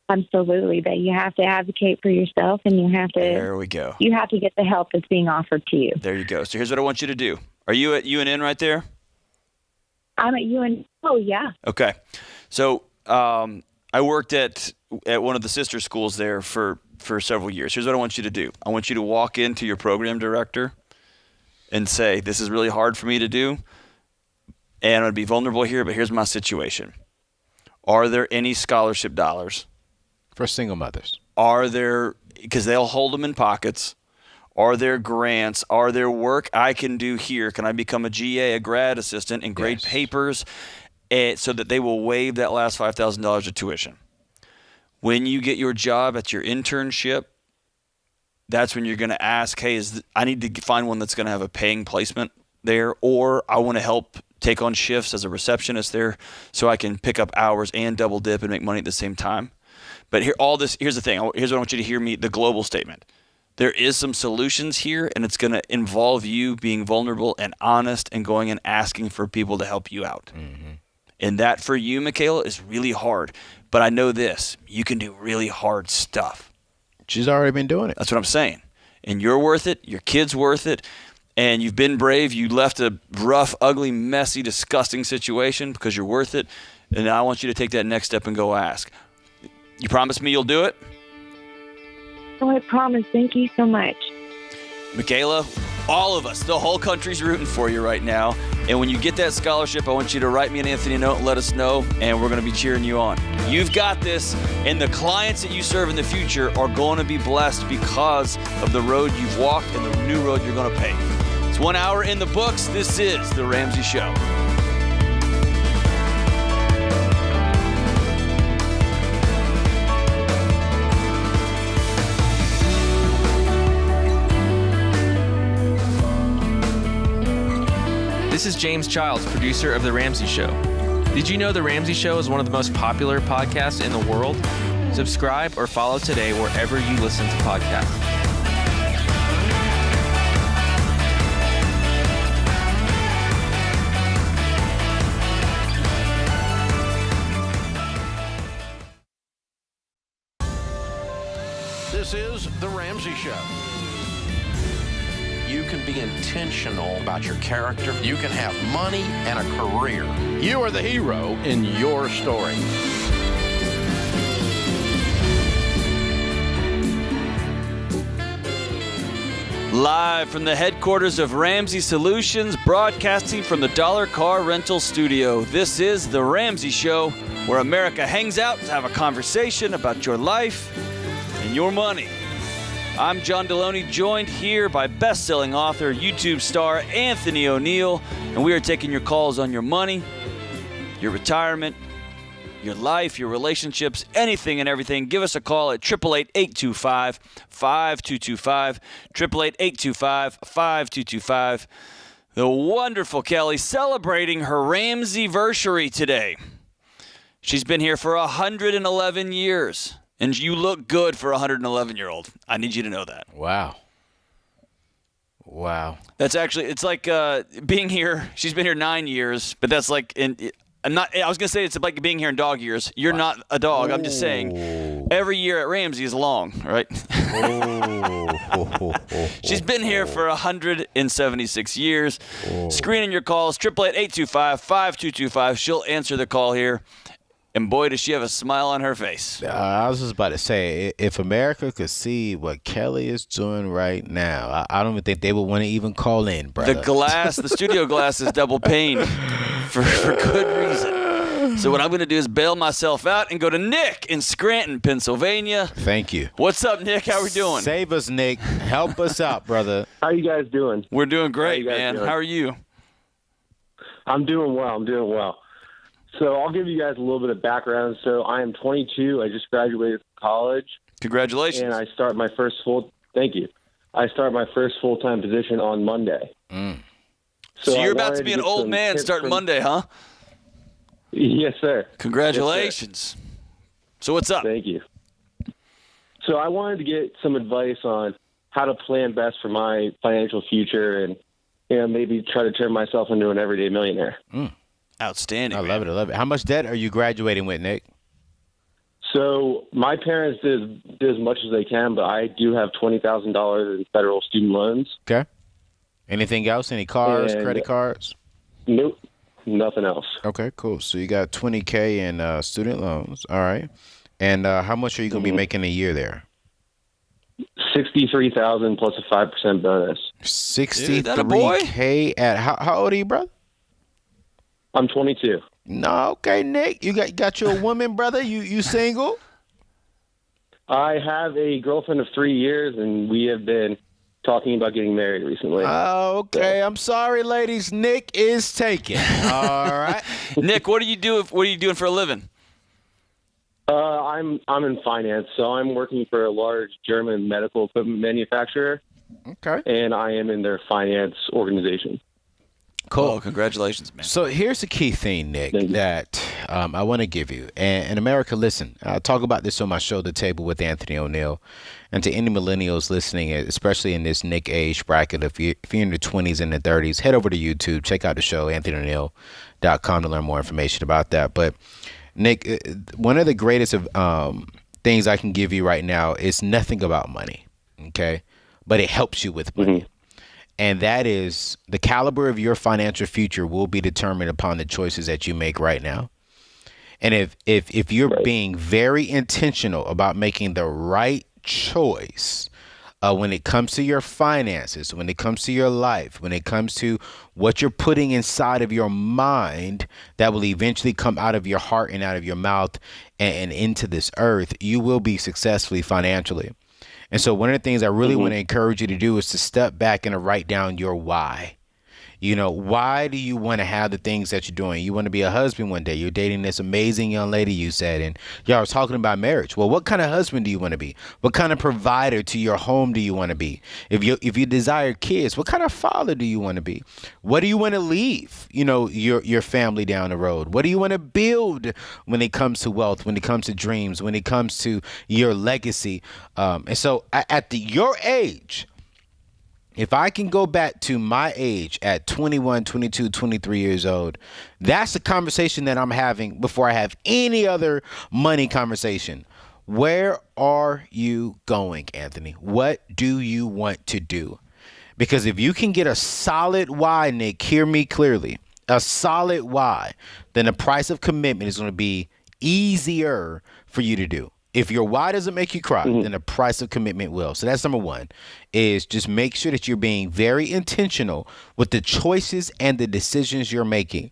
Absolutely. That you have to advocate for yourself, and you have to. There we go. You have to get the help that's being offered to you. There you go. So here's what I want you to do. Are you at UNN right there? I'm at UNN. Oh, yeah. Okay. So I worked at one of the sister schools there for several years. Here's what I want you to do. I want you to walk into your program director and say, this is really hard for me to do, and I'm going to be vulnerable here, but here's my situation. Are there any scholarship dollars? For single mothers. Are there, because they'll hold them in pockets, are there grants? Are there work I can do here? Can I become a GA, a grad assistant, and grade Yes. papers so that they will waive that last $5,000 of tuition? When you get your job at your internship, that's when you're going to ask, hey, I need to find one that's going to have a paying placement there, or I want to help take on shifts as a receptionist there so I can pick up hours and double dip and make money at the same time. But here's the thing. Here's what I want you to hear me, the global statement. there is some solutions here, and it's going to involve you being vulnerable and honest and going and asking for people to help you out. Mm-hmm. And that for you, Michaela, is really hard. But I know this. You can do really hard stuff. She's already been doing it. That's what I'm saying. And you're worth it. Your kid's worth it. And you've been brave. You left a rough, ugly, messy, disgusting situation because you're worth it. And now I want you to take that next step and go ask. You promise me you'll do it? Oh, I promise. Thank you so much. Michaela, all of us, the whole country's rooting for you right now. And when you get that scholarship, I want you to write me and Anthony a note and let us know, and we're going to be cheering you on. You've got this, and the clients that you serve in the future are going to be blessed because of the road you've walked and the new road you're going to pave. It's 1 hour in the books. This is The Ramsey Show. This is James Childs, producer of The Ramsey Show. Did you know The Ramsey Show is one of the most popular podcasts in the world? Subscribe or follow today wherever you listen to podcasts. This is The Ramsey Show. You can be intentional about your character. You can have money and a career. You are the hero in your story. Live from the headquarters of Ramsey Solutions, broadcasting from the Dollar Car Rental Studio. This is The Ramsey Show, where America hangs out to have a conversation about your life and your money. I'm John Deloney, joined here by best-selling author, YouTube star Anthony O'Neill, and we are taking your calls on your money, your retirement, your life, your relationships, anything and everything. Give us a call at 888-825-5225, 888-825-5225. The wonderful Kelly celebrating her Ramsey-versary today. She's been here for 111 years. And you look good for a 111-year-old. I need you to know that. Wow. That's actually, it's like being here. She's been here 9 years, but that's like, I was going to say it's like being here in dog years. You're not a dog. I'm just saying every year at Ramsey is long, right? She's been here for 176 years. Screening your calls, 888-825-5225. She'll answer the call here. And boy, does she have a smile on her face. I was just about to say, if America could see what Kelly is doing right now, I don't even think they would want to even call in, brother. The studio glass is double paned for good reason. So what I'm going to do is bail myself out and go to Nick in Scranton, Pennsylvania. Thank you. What's up, Nick? How we doing? Save us, Nick. Help us out, brother. How you guys doing? We're doing great, man. How are you? I'm doing well. So I'll give you guys a little bit of background. So I am 22. I just graduated from college. Congratulations. And I start my first full-time position on Monday. So you're about to be an old man starting Monday, huh? Yes, sir. Congratulations. Yes, sir. So what's up? Thank you. So I wanted to get some advice on how to plan best for my financial future and maybe try to turn myself into an everyday millionaire. Outstanding. I love it. How much debt are you graduating with, Nick? So my parents did as much as they can, but I do have $20,000 in federal student loans. Okay. Anything else? Any cars, credit cards? Nope. Nothing else. Okay, cool. So you got $20K in student loans. All right. And how much are you going to be making a year there? $63,000 plus a 5% bonus. $63K at how old are you, brother? I'm 22. No, okay, Nick. You got you a woman, brother? You single? I have a girlfriend of 3 years, and we have been talking about getting married recently. Oh, okay. I'm sorry, ladies. Nick is taken. All right. Nick, what are you doing for a living? I'm in finance, so I'm working for a large German medical equipment manufacturer. Okay. And I am in their finance organization. Cool. Oh, congratulations, man. So here's the key thing, Nick, that I want to give you. And America, listen, I talk about this on my show, The Table with Anthony O'Neill. And to any millennials listening, especially in this Nick age bracket, if you're in the 20s and the 30s, head over to YouTube, check out the show, AnthonyO'Neill.com, to learn more information about that. But Nick, one of the greatest of things I can give you right now is nothing about money, okay? But it helps you with money. And that is the caliber of your financial future will be determined upon the choices that you make right now. And if you're being very intentional about making the right choice when it comes to your finances, when it comes to your life, when it comes to what you're putting inside of your mind that will eventually come out of your heart and out of your mouth and into this earth, you will be successfully financially. And so one of the things I really want to encourage you to do is to step back and to write down your why. You know, why do you want to have the things that you're doing? You want to be a husband one day. You're dating this amazing young lady, you said, and y'all was talking about marriage. Well, what kind of husband do you want to be? What kind of provider to your home do you want to be? If you desire kids, what kind of father do you want to be? What do you want to leave, your family down the road? What do you want to build when it comes to wealth, when it comes to dreams, when it comes to your legacy? And so at your age, if I can go back to my age at 21, 22, 23 years old, that's the conversation that I'm having before I have any other money conversation. Where are you going, Anthony? What do you want to do? Because if you can get a solid why, Nick, hear me clearly, a solid why, then the price of commitment is going to be easier for you to do. If your why doesn't make you cry, then the price of commitment will. So that's number one, is just make sure that you're being very intentional with the choices and the decisions you're making.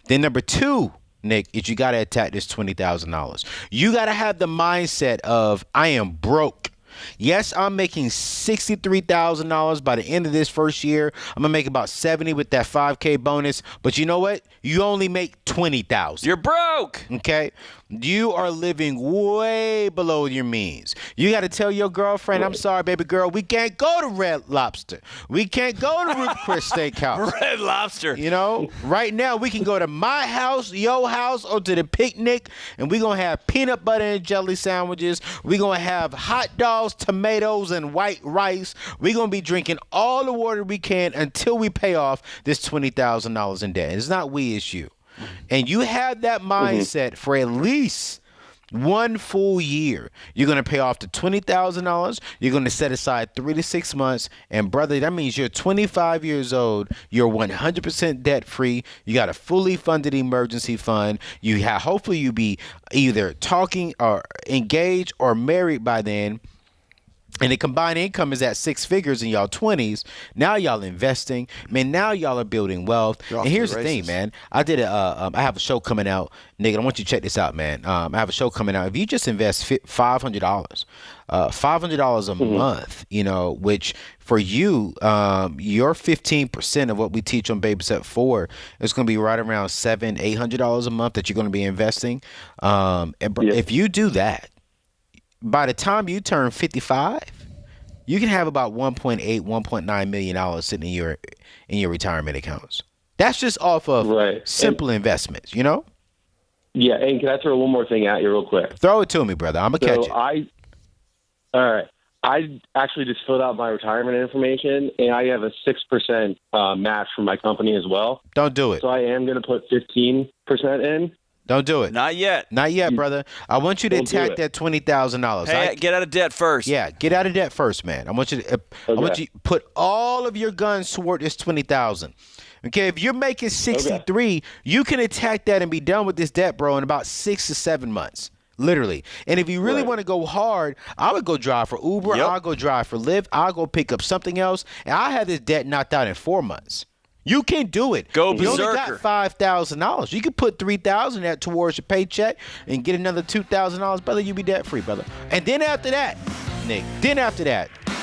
Then number two, Nick, is you got to attack this $20,000. You got to have the mindset of, I am broke. Yes, I'm making $63,000 by the end of this first year. I'm going to make about 70 with that 5K bonus. But you know what? You only make 20,000. You're broke. Okay? You are living way below your means. You got to tell your girlfriend, I'm sorry, baby girl, we can't go to Red Lobster. We can't go to Ruth Chris Steakhouse. Red Lobster. Right now we can go to my house, your house, or to the picnic, and we're going to have peanut butter and jelly sandwiches. We're going to have hot dogs, tomatoes, and white rice. We're going to be drinking all the water we can until we pay off this $20,000 in debt. It's not we, it's you. And you have that mindset for at least one full year. You're going to pay off the $20,000. You're going to set aside 3 to 6 months. And brother, that means you're 25 years old. You're 100% debt free. You got a fully funded emergency fund. Hopefully you be either talking or engaged or married by then. And the combined income is at 6 figures in y'all 20s. Now y'all investing. Man, now y'all are building wealth. And here's the thing, man. I have a show coming out. Nick, I want you to check this out, man. I have a show coming out. If you just invest $500, $500 a month, which for you, your 15% of what we teach on Baby Step 4 is going to be right around $700, $800 a month that you're going to be investing. If you do that, by the time you turn 55, you can have about $1.8, $1.9 million sitting in your retirement accounts. That's just off of simple investments, Yeah, and can I throw one more thing at you real quick? Throw it to me, brother. I'm gonna catch it. All right. I actually just filled out my retirement information, and I have a 6% match from my company as well. Don't do it. So I am going to put 15% in. Don't do it. Not yet. Not yet, brother. I want you to attack that $20,000. Hey, get out of debt first. Yeah, get out of debt first, man. I want you to put all of your guns toward this $20,000. Okay, if you're making 63, you can attack that and be done with this debt, bro, in about 6 to 7 months. Literally. And if you really want to go hard, I would go drive for Uber. I'll go drive for Lyft. I'll go pick up something else. And I'll have this debt knocked out in 4 months. You can do it. Go berserker. berserker. You only got $5,000. You can put $3,000 that towards your paycheck and get another $2,000, brother. You be debt free, brother. And then after that, Nick,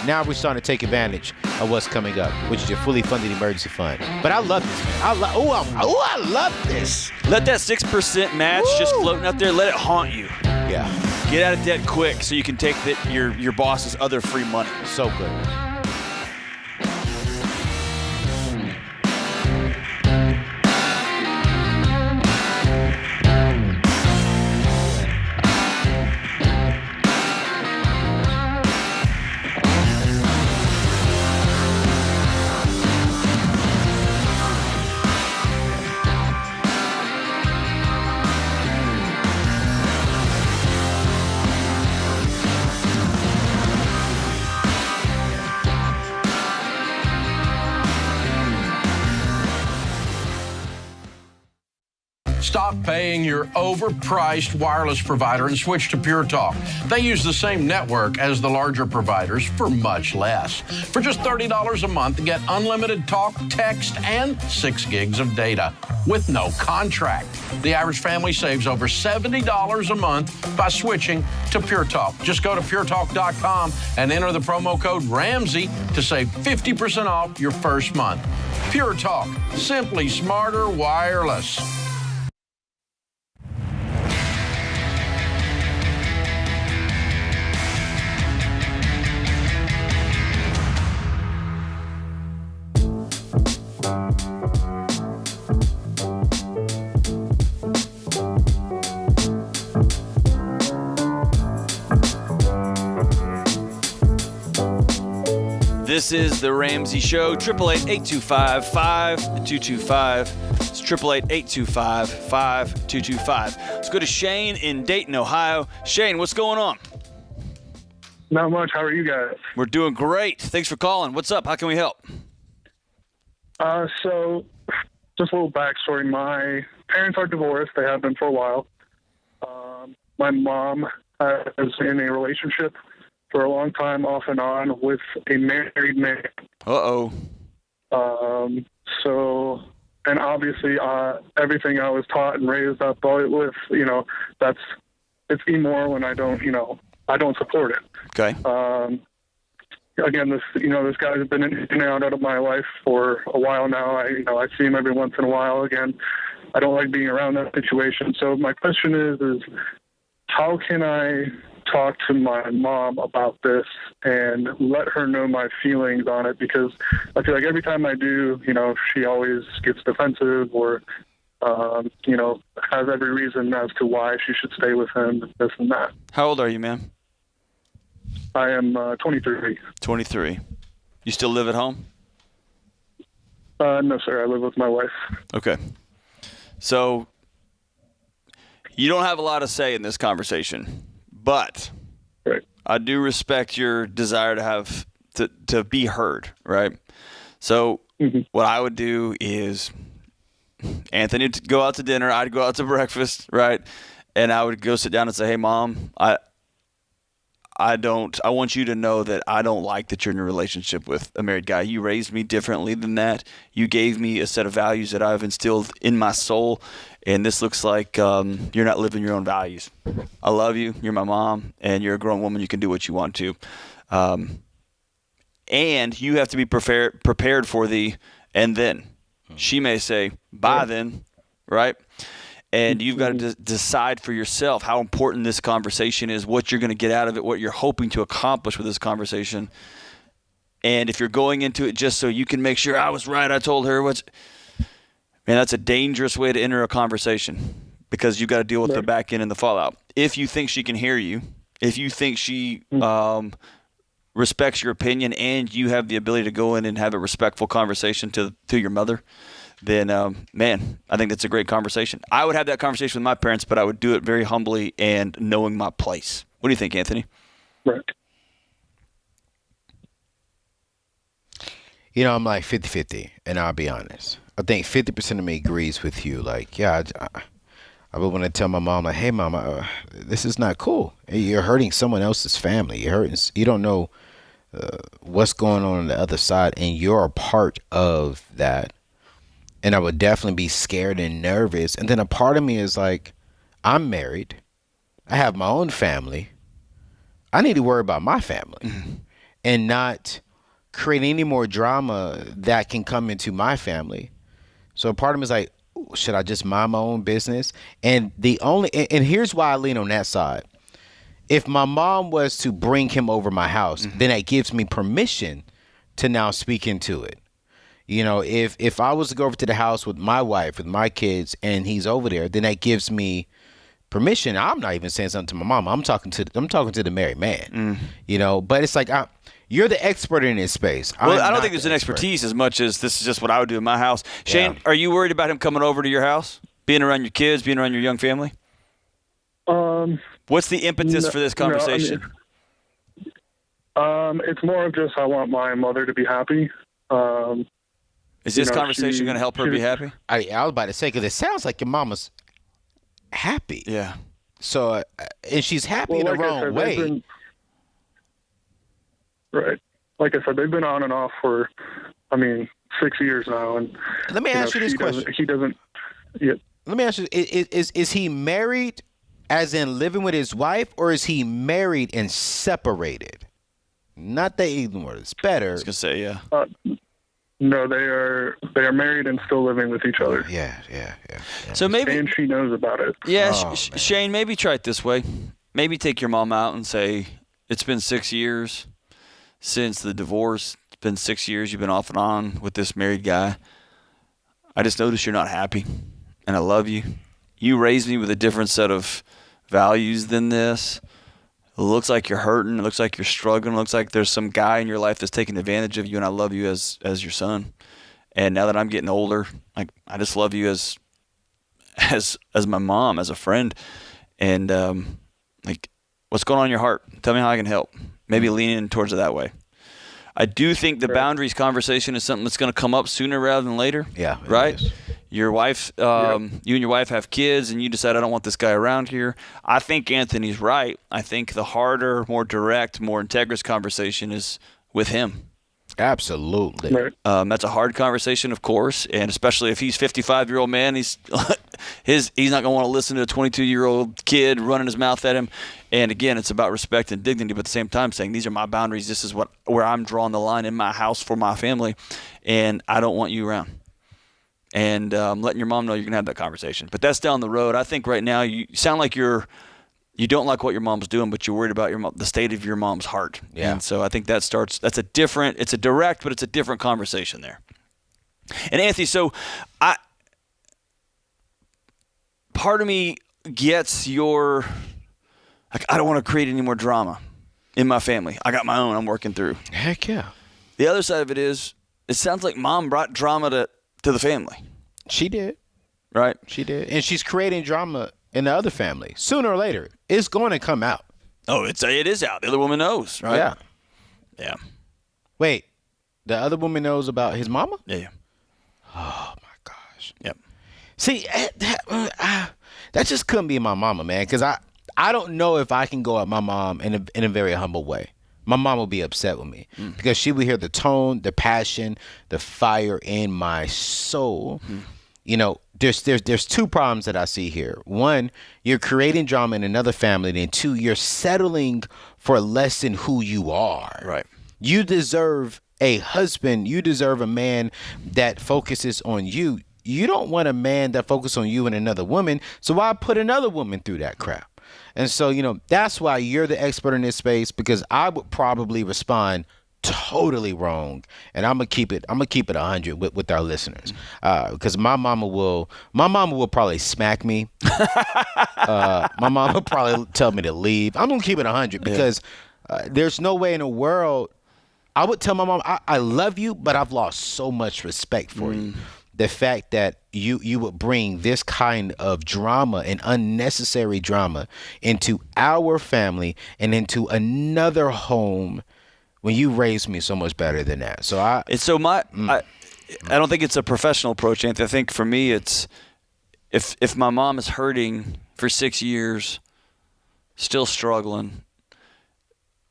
now we're starting to take advantage of what's coming up, which is your fully funded emergency fund. But I love this, man. I love this. Let that 6% match just floating out there. Let it haunt you. Yeah. Get out of debt quick so you can take your boss's other free money. So good. Stop paying your overpriced wireless provider and switch to Pure Talk. They use the same network as the larger providers for much less. For just $30 a month, get unlimited talk, text, and 6 gigs of data with no contract. The average family saves over $70 a month by switching to Pure Talk. Just go to puretalk.com and enter the promo code Ramsey to save 50% off your first month. Pure Talk, simply smarter wireless. This is the Ramsey Show. 888-825-5225. It's 888-825-5225. Let's go to Shane in Dayton, Ohio. Shane, what's going on? Not much. How are you guys? We're doing great. Thanks for calling. What's up? How can we help? So, just a little backstory. My parents are divorced. They have been for a while. My mom is in a relationship for a long time, off and on, with a married man. Uh-oh. So, and obviously, everything I was taught and raised up with, it's immoral, and I don't support it. Okay. Again, this guy's been in and out of my life for a while now. I see him every once in a while. Again, I don't like being around that situation. So my question is how can I talk to my mom about this and let her know my feelings on it? Because I feel like every time I do, she always gets defensive or, has every reason as to why she should stay with him, this and that. How old are you, man? I am 23. 23. You still live at home? No, sir. I live with my wife. Okay. So you don't have a lot to say in this conversation, but right. I do respect your desire to have to be heard, right? So what I would do is Anthony would go out to dinner, I'd go out to breakfast, right? And I would go sit down and say, "Hey, Mom, I want you to know that I don't like that you're in a relationship with a married guy. You raised me differently than that. You gave me a set of values that I've instilled in my soul, and this looks like you're not living your own values. I love you. You're my mom, and you're a grown woman. You can do what you want to. And you have to be prepared for the and then." She may say, "Bye then," right? And you've got to decide for yourself how important this conversation is, what you're going to get out of it, what you're hoping to accomplish with this conversation. And if you're going into it just so you can make sure I was right, I told her man, that's a dangerous way to enter a conversation because you've got to deal with the back end and the fallout. If you think she can hear you, if you think she respects your opinion and you have the ability to go in and have a respectful conversation to your mother, then, man, I think that's a great conversation. I would have that conversation with my parents, but I would do it very humbly and knowing my place. What do you think, Anthony? Right. I'm like 50-50, and I'll be honest. I think 50% of me agrees with you. Like, yeah, I would want to tell my mom, like, "Hey, Mom, this is not cool. You're hurting someone else's family. You don't know what's going on the other side, and you're a part of that." And I would definitely be scared and nervous. And then a part of me is like, I'm married. I have my own family. I need to worry about my family and not create any more drama that can come into my family. So a part of me is like, should I just mind my own business? And and here's why I lean on that side. If my mom was to bring him over my house, then that gives me permission to now speak into it. If I was to go over to the house with my wife, with my kids, and he's over there, then that gives me permission. I'm not even saying something to my mom. I'm talking to the married man. But it's like you're the expert in this space. Well, I don't think there's an expertise as much as this is just what I would do in my house. Shane, Are you worried about him coming over to your house, being around your kids, being around your young family? What's the impetus for this conversation? It's more of just I want my mother to be happy. Is this conversation going to help her be happy? I was about to say, because it sounds like your mama's happy. Yeah. So, and she's happy in the wrong way. Right. Like I said, they've been on and off for, 6 years now. And let me ask you this question. He doesn't. Yeah. Let me ask you: Is he married, as in living with his wife, or is he married and separated? Not that either word is better. I was gonna say, yeah. No, they are married and still living with each other. Yeah. So maybe, and she knows about it. Yeah, Shane, maybe try it this way. Maybe take your mom out and say, it's been 6 years since the divorce. It's been 6 years you've been off and on with this married guy. I just noticed you're not happy, and I love you. You raised me with a different set of values than this. It looks like you're hurting. It looks like you're struggling. It looks like there's some guy in your life that's taking advantage of you, and I love you as your son. And now that I'm getting older, I just love you as my mom, as a friend. And what's going on in your heart? Tell me how I can help. Maybe lean in towards it that way. I do think the boundaries conversation is something that's going to come up sooner rather than later. Yeah. Right? Your wife, you and your wife have kids, and you decide, I don't want this guy around here. I think Anthony's right. I think the harder, more direct, more integrous conversation is with him. Absolutely. Right. That's a hard conversation, of course, and especially if he's 55-year-old man, he's not going to want to listen to a 22-year-old kid running his mouth at him. And again, it's about respect and dignity, but at the same time saying, these are my boundaries. This is where I'm drawing the line in my house for my family, and I don't want you around. And letting your mom know you're going to have that conversation. But that's down the road. I think right now you sound like you don't like what your mom's doing, but you're worried about the state of your mom's heart. Yeah. And so I think it's a direct, but it's a different conversation there. And Anthony, so part of me gets I don't want to create any more drama in my family. I got my own I'm working through. Heck yeah. The other side of it is, it sounds like mom brought drama to the family. She did. Right? She did. And she's creating drama in the other family. Sooner or later, it's going to come out. Oh, it is out. The other woman knows, right? Yeah. Yeah. Wait, the other woman knows about his mama? Yeah. Oh, my gosh. Yep. See, that just couldn't be my mama, man, because I don't know if I can go at my mom in a very humble way. My mom will be upset with me because she will hear the tone, the passion, the fire in my soul. You know, there's two problems that I see here. One, you're creating drama in another family, and two, you're settling for less than who you are. Right. You deserve a husband. You deserve a man that focuses on you. You don't want a man that focuses on you and another woman. So why put another woman through that crap? And so, you know, that's why you're the expert in this space, because I would probably respond totally wrong. And I'm gonna keep it 100 with our listeners, because my mama will probably smack me. My mama will probably tell me to leave. I'm gonna keep it 100 because there's no way in the world I would tell my mom, I love you, but I've lost so much respect for you. The fact that you would bring this kind of drama and unnecessary drama into our family and into another home when you raised me so much better than that. So I don't think it's a professional approach, Anthony. I think for me it's if my mom is hurting for 6 years, still struggling,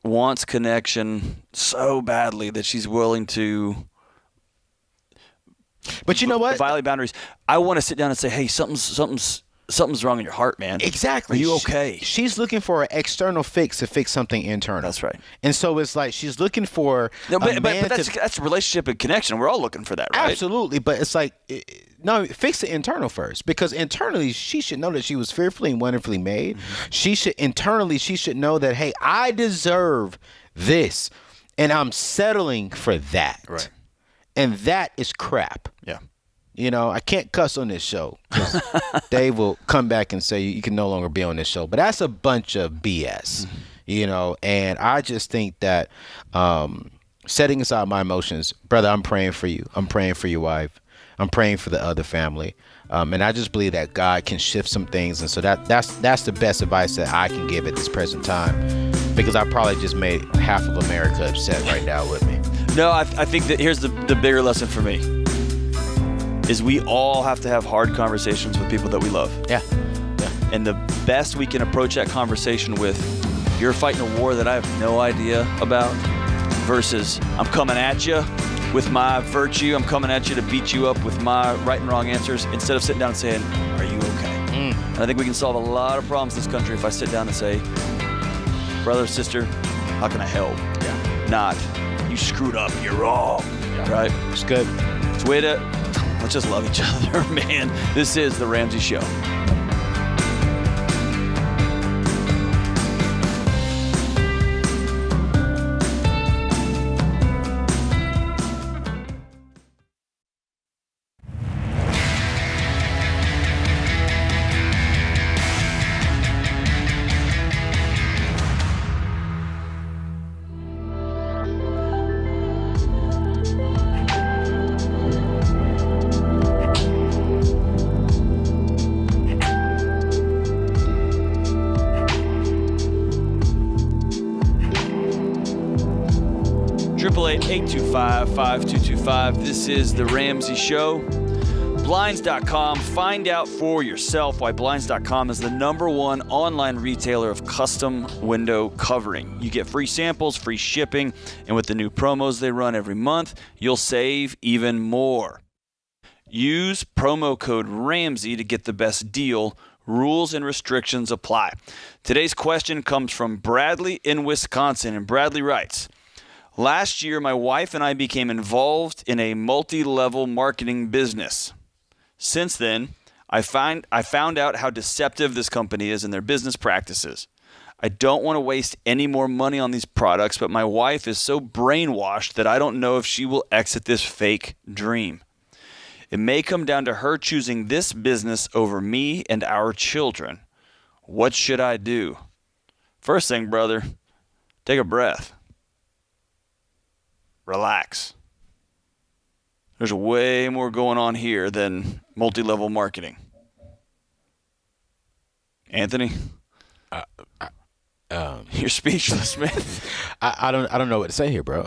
wants connection so badly that she's willing to. But you know what? Violate boundaries. I want to sit down and say, hey, something's wrong in your heart, man. Exactly. Are you okay? She's looking for an external fix to fix something internal. That's right. And so it's like she's looking for but that's a relationship and connection. We're all looking for that, right? Absolutely. But it's like, no, fix the internal first, because internally she should know that she was fearfully and wonderfully made. She should know that, hey, I deserve this, and I'm settling for that. Right. And that is crap. Yeah. You know, I can't cuss on this show. Dave will come back and say you can no longer be on this show. But that's a bunch of BS, you know. And I just think that setting aside my emotions, brother, I'm praying for you. I'm praying for your wife. I'm praying for the other family. And I just believe that God can shift some things. And so that's the best advice that I can give at this present time, because I probably just made half of America upset right now with me. No, I think that here's the bigger lesson for me is we all have to have hard conversations with people that we love. Yeah. And the best we can approach that conversation with, you're fighting a war that I have no idea about, versus I'm coming at you with my virtue, I'm coming at you to beat you up with my right and wrong answers, instead of sitting down and saying, are you okay? And I think we can solve a lot of problems in this country if I sit down and say, brother, sister, how can I help? Yeah. Not, you screwed up, you're wrong. Yeah. Right? It's good. It's a way to, let's just love each other, man. This is The Ramsey Show. Triple-8 825-5225. This is The Ramsey Show. Blinds.com. Find out for yourself why Blinds.com is the #1 online retailer of custom window covering. You get free samples, free shipping, and with the new promos they run every month, you'll save even more. Use promo code Ramsey to get the best deal. Rules and restrictions apply. Today's question comes from Bradley in Wisconsin, and Bradley writes, last year, my wife and I became involved in a multi-level marketing business. Since then, I found out how deceptive this company is in their business practices. I don't want to waste any more money on these products, but my wife is so brainwashed that I don't know if she will exit this fake dream. It may come down to her choosing this business over me and our children. What should I do? First thing, brother, take a breath. Relax. There's way more going on here than multi-level marketing. Anthony? You're speechless, man. I don't know what to say here, bro.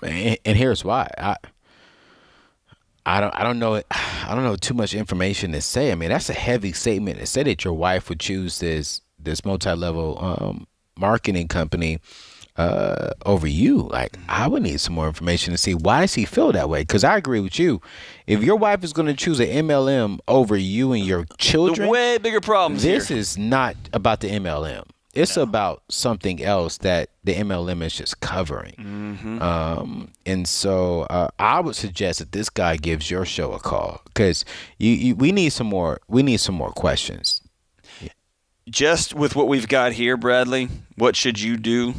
And here's why. I don't know too much information to say. I mean, that's a heavy statement to say that your wife would choose this multi-level marketing company over you. Like, I would need some more information to see why does he feel that way. Because I agree with you. If your wife is going to choose an MLM over you and your children, the way bigger problems this here. is not about the MLM. It's about something else that the MLM is just covering. Mm-hmm. And so I would suggest that this guy gives your show a call, because we need some more. We need some more questions. Just with what we've got here, Bradley, what should you do?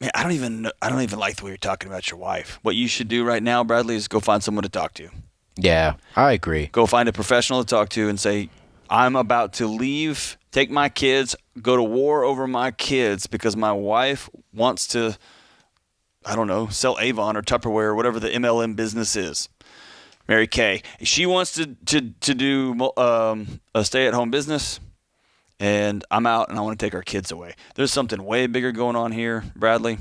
Man, I don't even like the way you're talking about your wife. What you should do right now, Bradley, is go find someone to talk to. Yeah, I agree. Go find a professional to talk to and say, I'm about to leave, take my kids, go to war over my kids because my wife wants to, I don't know, sell Avon or Tupperware or whatever the MLM business is. Mary Kay. She wants to do a stay-at-home business, and I'm out and I want to take our kids away. There's something way bigger going on here, Bradley.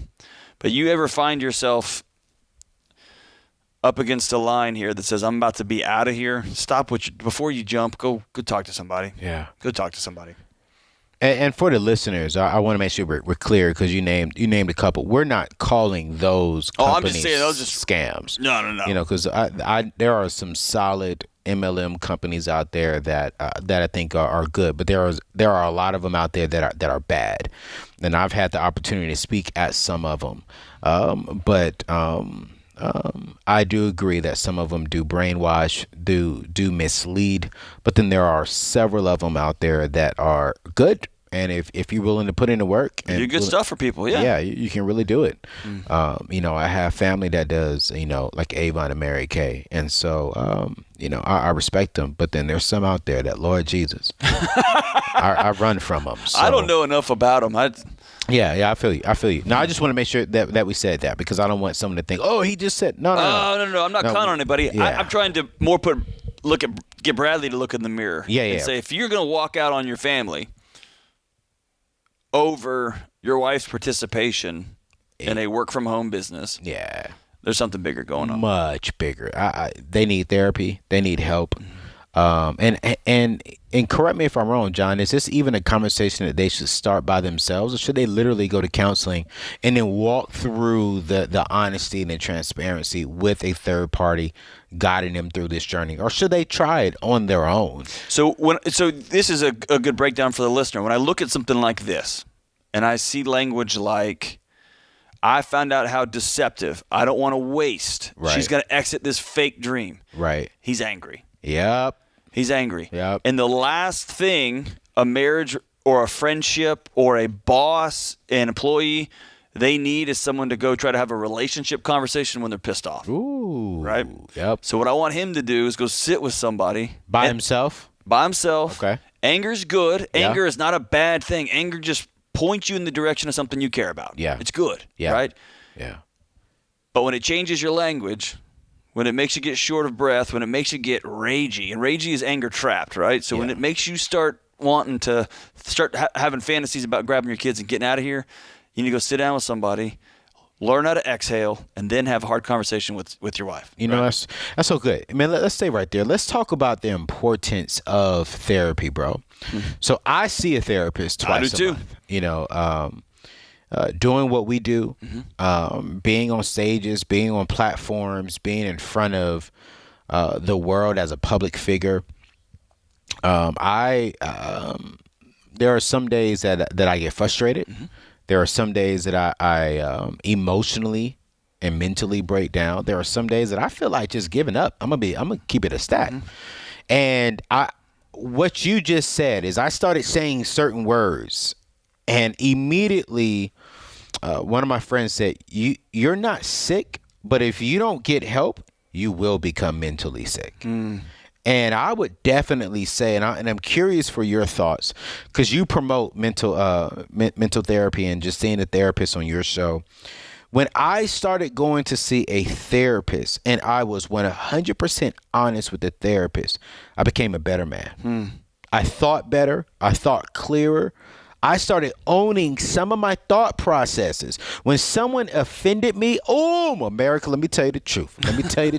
But you ever find yourself up against a line here that says, I'm about to be out of here, stop before you jump, go talk to somebody. Yeah. Go talk to somebody. And for the listeners, I want to make sure we're clear, because you named a couple. We're not calling those companies I'm just saying those just scams. No. You know, because there are some solid MLM companies out there that I think are good, but there are a lot of them out there that are bad, and I've had the opportunity to speak at some of them. But I do agree that some of them do brainwash, do mislead, but then there are several of them out there that are good. And if you're willing to put in the work and do good stuff for people, yeah, you can really do it. You know, I have family that does, you know, like Avon and Mary Kay, and so you know, I respect them. But then there's some out there that, Lord Jesus, I run from them. So. I don't know enough about them. Yeah, I feel you. No, I just want to make sure that we said that, because I don't want someone to think, oh, he just said no. I'm not conning anybody. Yeah. I'm trying to get Bradley to look in the mirror. And say, if you're going to walk out on your family over your wife's participation in a work from home business, there's something bigger going on. Much bigger. They need therapy. They need help. And correct me if I'm wrong, John, is this even a conversation that they should start by themselves, or should they literally go to counseling and then walk through the honesty and the transparency with a third party guiding them through this journey, or should they try it on their own? So this is a good breakdown for the listener. When I look at something like this and I see language like, I found out how deceptive, I don't want to waste, Right. she's going to exit this fake dream. Right. He's angry. Yep. He's angry. Yep. And the last thing a marriage or a friendship or a boss, an employee, they need is someone to go try to have a relationship conversation when they're pissed off. Ooh. Right? Yep. So what I want him to do is go sit with somebody. By himself? By himself. Okay. Anger's good. Yeah. Anger is not a bad thing. Anger just points you in the direction of something you care about. Yeah. It's good. Yeah. Right? Yeah. But when it changes your language, when it makes you get short of breath, when it makes you get ragey, and ragey is anger trapped, right? So when it makes you start wanting to start having fantasies about grabbing your kids and getting out of here, you need to go sit down with somebody, learn how to exhale, and then have a hard conversation with your wife. You know, that's so good. I mean, let's stay right there. Let's talk about the importance of therapy, bro. So I see a therapist twice a month. You know, doing what we do, being on stages, being on platforms, being in front of the world as a public figure. There are some days that I get frustrated. There are some days that I emotionally and mentally break down. There are some days that I feel like just giving up. I'm gonna keep it a stat. And what you just said is I started saying certain words, and immediately one of my friends said, you're not sick, but if you don't get help, you will become mentally sick. And I would definitely say, and I'm curious for your thoughts, because you promote mental therapy and just seeing a therapist on your show. When I started going to see a therapist and I was 100% honest with the therapist, I became a better man. I thought better. I thought clearer. I started owning some of my thought processes. When someone offended me, America, let me tell you the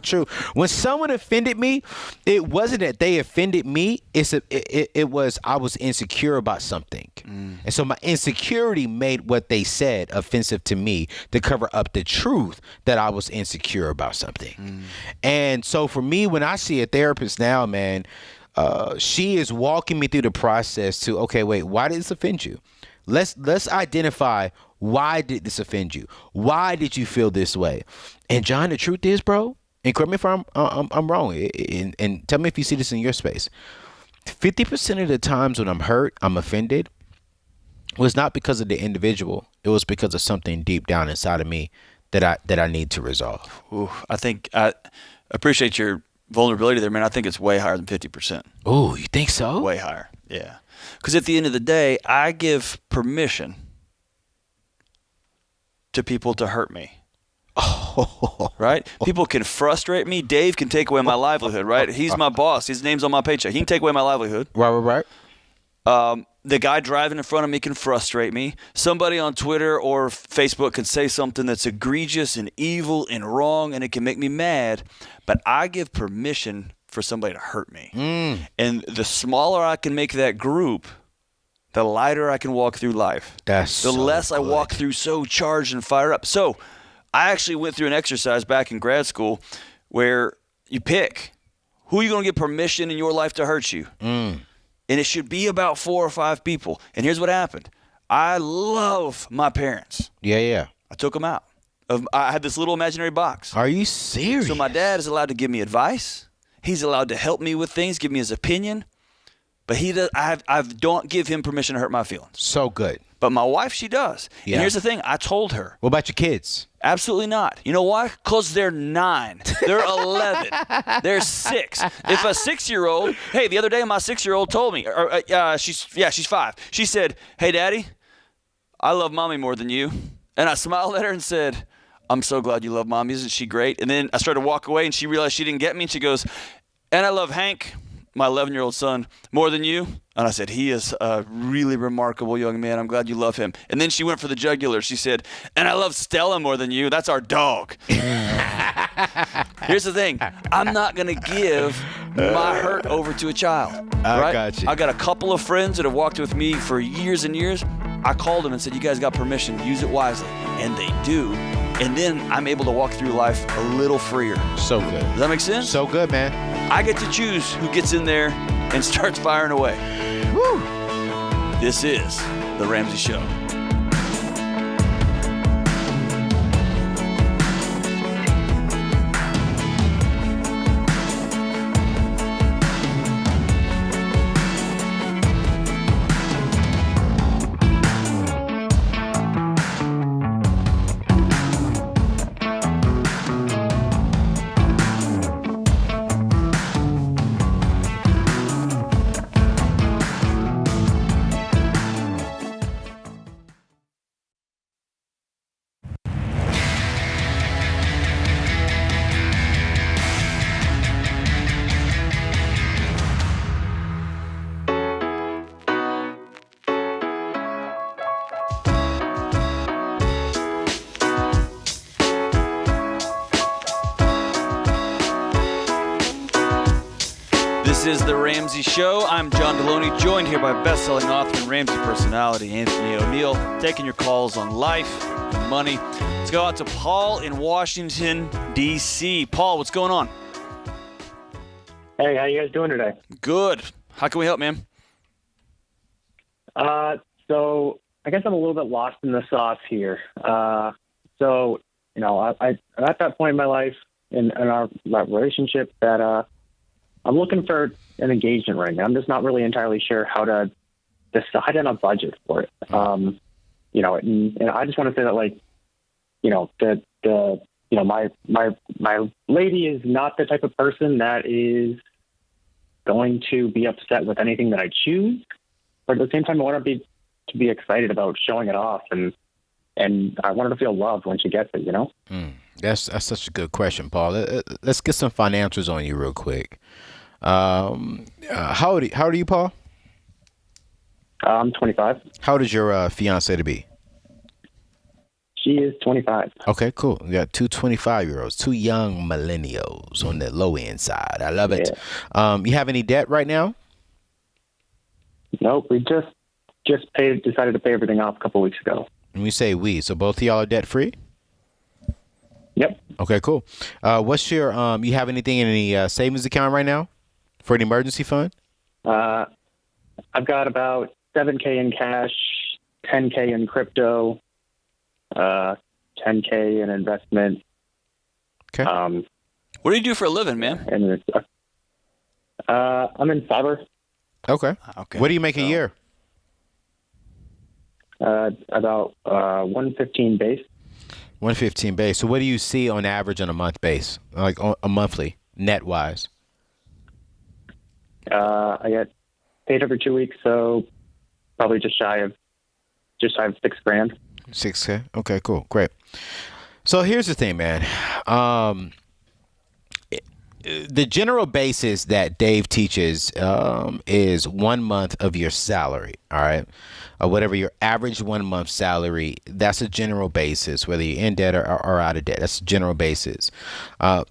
truth. When someone offended me, it wasn't that they offended me. It was I was insecure about something. And so my insecurity made what they said offensive to me to cover up the truth that I was insecure about something. And so for me, when I see a therapist now, man, she is walking me through the process to, okay, wait, why did this offend you? Let's identify, why did this offend you? Why did you feel this way? And John, the truth is, bro, and correct me if I'm wrong, and tell me if you see this in your space. 50% of the times when I'm hurt, I'm offended, was not because of the individual. It was because of something deep down inside of me that I need to resolve. I think I appreciate your vulnerability there, man. I think it's way higher than 50%. Oh, you think so? Way higher, yeah. Because at the end of the day, I give permission to people to hurt me. Right? People can frustrate me. Dave can take away my livelihood, right? He's my boss. His name's on my paycheck. He can take away my livelihood. Right. The guy driving in front of me can frustrate me. Somebody on Twitter or Facebook can say something that's egregious and evil and wrong, and it can make me mad. But I give permission for somebody to hurt me. And the smaller I can make that group, the lighter I can walk through life. The less I walk through so charged and fired up. So I actually went through an exercise back in grad school where you pick who you're going to give permission in your life to hurt you. And it should be about 4 or 5 people. And here's what happened. I love my parents. Yeah. I took them out. I had this little imaginary box. Are you serious? So my dad is allowed to give me advice. He's allowed to help me with things, give me his opinion. But I don't give him permission to hurt my feelings. So good. But my wife, she does. Yeah. And here's the thing. I told her. What about your kids? Absolutely not. You know why? Because they're 9. They're 11. They're 6. If a 6-year-old, hey, the other day my 6-year-old told me, she's 5. She said, hey, Daddy, I love Mommy more than you. And I smiled at her and said, I'm so glad you love Mommy. Isn't she great? And then I started to walk away, and she realized she didn't get me. And she goes, and I love Hank, my 11-year-old son, more than you. And I said, he is a really remarkable young man. I'm glad you love him. And then she went for the jugular. She said, and I love Stella more than you. That's our dog. Here's the thing. I'm not going to give my hurt over to a child. I got you. I got a couple of friends that have walked with me for years and years. I called them and said, you guys got permission, use it wisely. And they do. And then I'm able to walk through life a little freer. So good. Does that make sense? So good, man. I get to choose who gets in there and starts firing away. Woo! This is The Ramsey Show. This is The Ramsey Show. I'm John Deloney, joined here by best-selling author and Ramsey personality Anthony O'Neill, taking your calls on life and money. Let's go out to Paul in Washington, D.C. Paul, what's going on? Hey, how you guys doing today? Good. How can we help, man? So I guess I'm a little bit lost in the sauce here. I'm at that point in my life in our relationship that I'm looking for an engagement ring. I'm just not really entirely sure how to decide on a budget for it. And I just want to say that, my lady is not the type of person that is going to be upset with anything that I choose. But at the same time, I want to be excited about showing it off, and I want her to feel loved when she gets it. That's such a good question, Paul. Let's get some financials on you real quick. How old are you, Paul? I'm 25. How old is your fiance to be? She is 25. Okay, cool. We got two 25-year-olds, two young millennials on the low end side. I love it. Yeah. You have any debt right now? Nope. We just decided to pay everything off a couple weeks ago. When we say we, so both of y'all are debt free? Yep. Okay, cool. What's your you have anything in any savings account right now for an emergency fund? I've got about $7K in cash, $10K in crypto, $10K in investment. Okay. What do you do for a living, man? And I'm in cyber. Okay. What do you make a year? About 115 base. 115 base. So what do you see on average on a month base, like on a monthly net wise? I get paid every 2 weeks, so probably just shy of $6,000. $6K. Okay, cool, great. So here's the thing, man. The general basis that Dave teaches is 1 month of your salary. All right. Whatever your average 1 month salary, that's a general basis, whether you're in debt or out of debt. That's a general basis.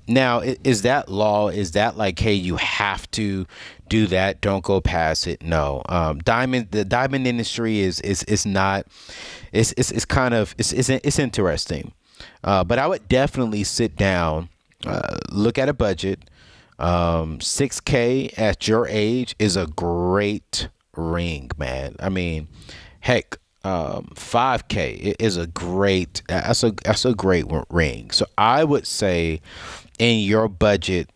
Now, is that law? Is that like, hey, you have to do that? Don't go past it. No. The diamond industry is not. It's interesting. But I would definitely sit down, look at a budget. $6K at your age is a great ring, man. I mean, heck, $5K is a great. That's a great ring. So I would say, in your budget,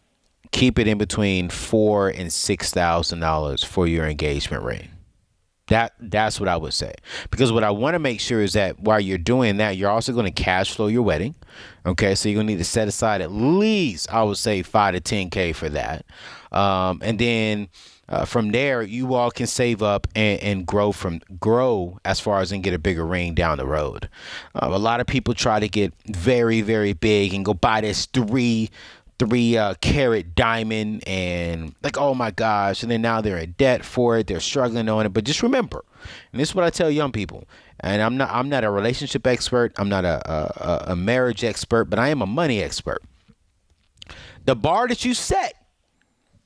keep it in between $4,000 and $6,000 for your engagement ring. That's what I would say, because what I want to make sure is that while you're doing that, you're also going to cash flow your wedding. Okay, so you're going to need to set aside at least, I would say, $5 to $10K for that, and then from there, you all can save up and grow as far as and get a bigger ring down the road. A lot of people try to get very, very big and go buy this three carat diamond and like, oh my gosh, and then now they're in debt for it, they're struggling on it. But just remember, and this is what I tell young people, and I'm not a relationship expert, I'm not a marriage expert, but I am a money expert. The bar that you set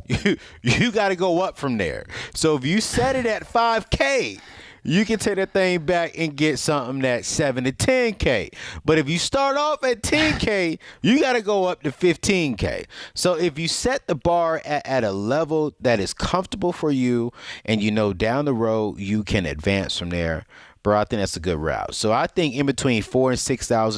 you got to go up from there. So if you set it at 5K, you can take that thing back and get something that's 7 to 10K. But if you start off at 10K, you got to go up to 15K. So if you set the bar at a level that is comfortable for you, and you know down the road you can advance from there, bro, I think that's a good route. So I think in between $4,000 and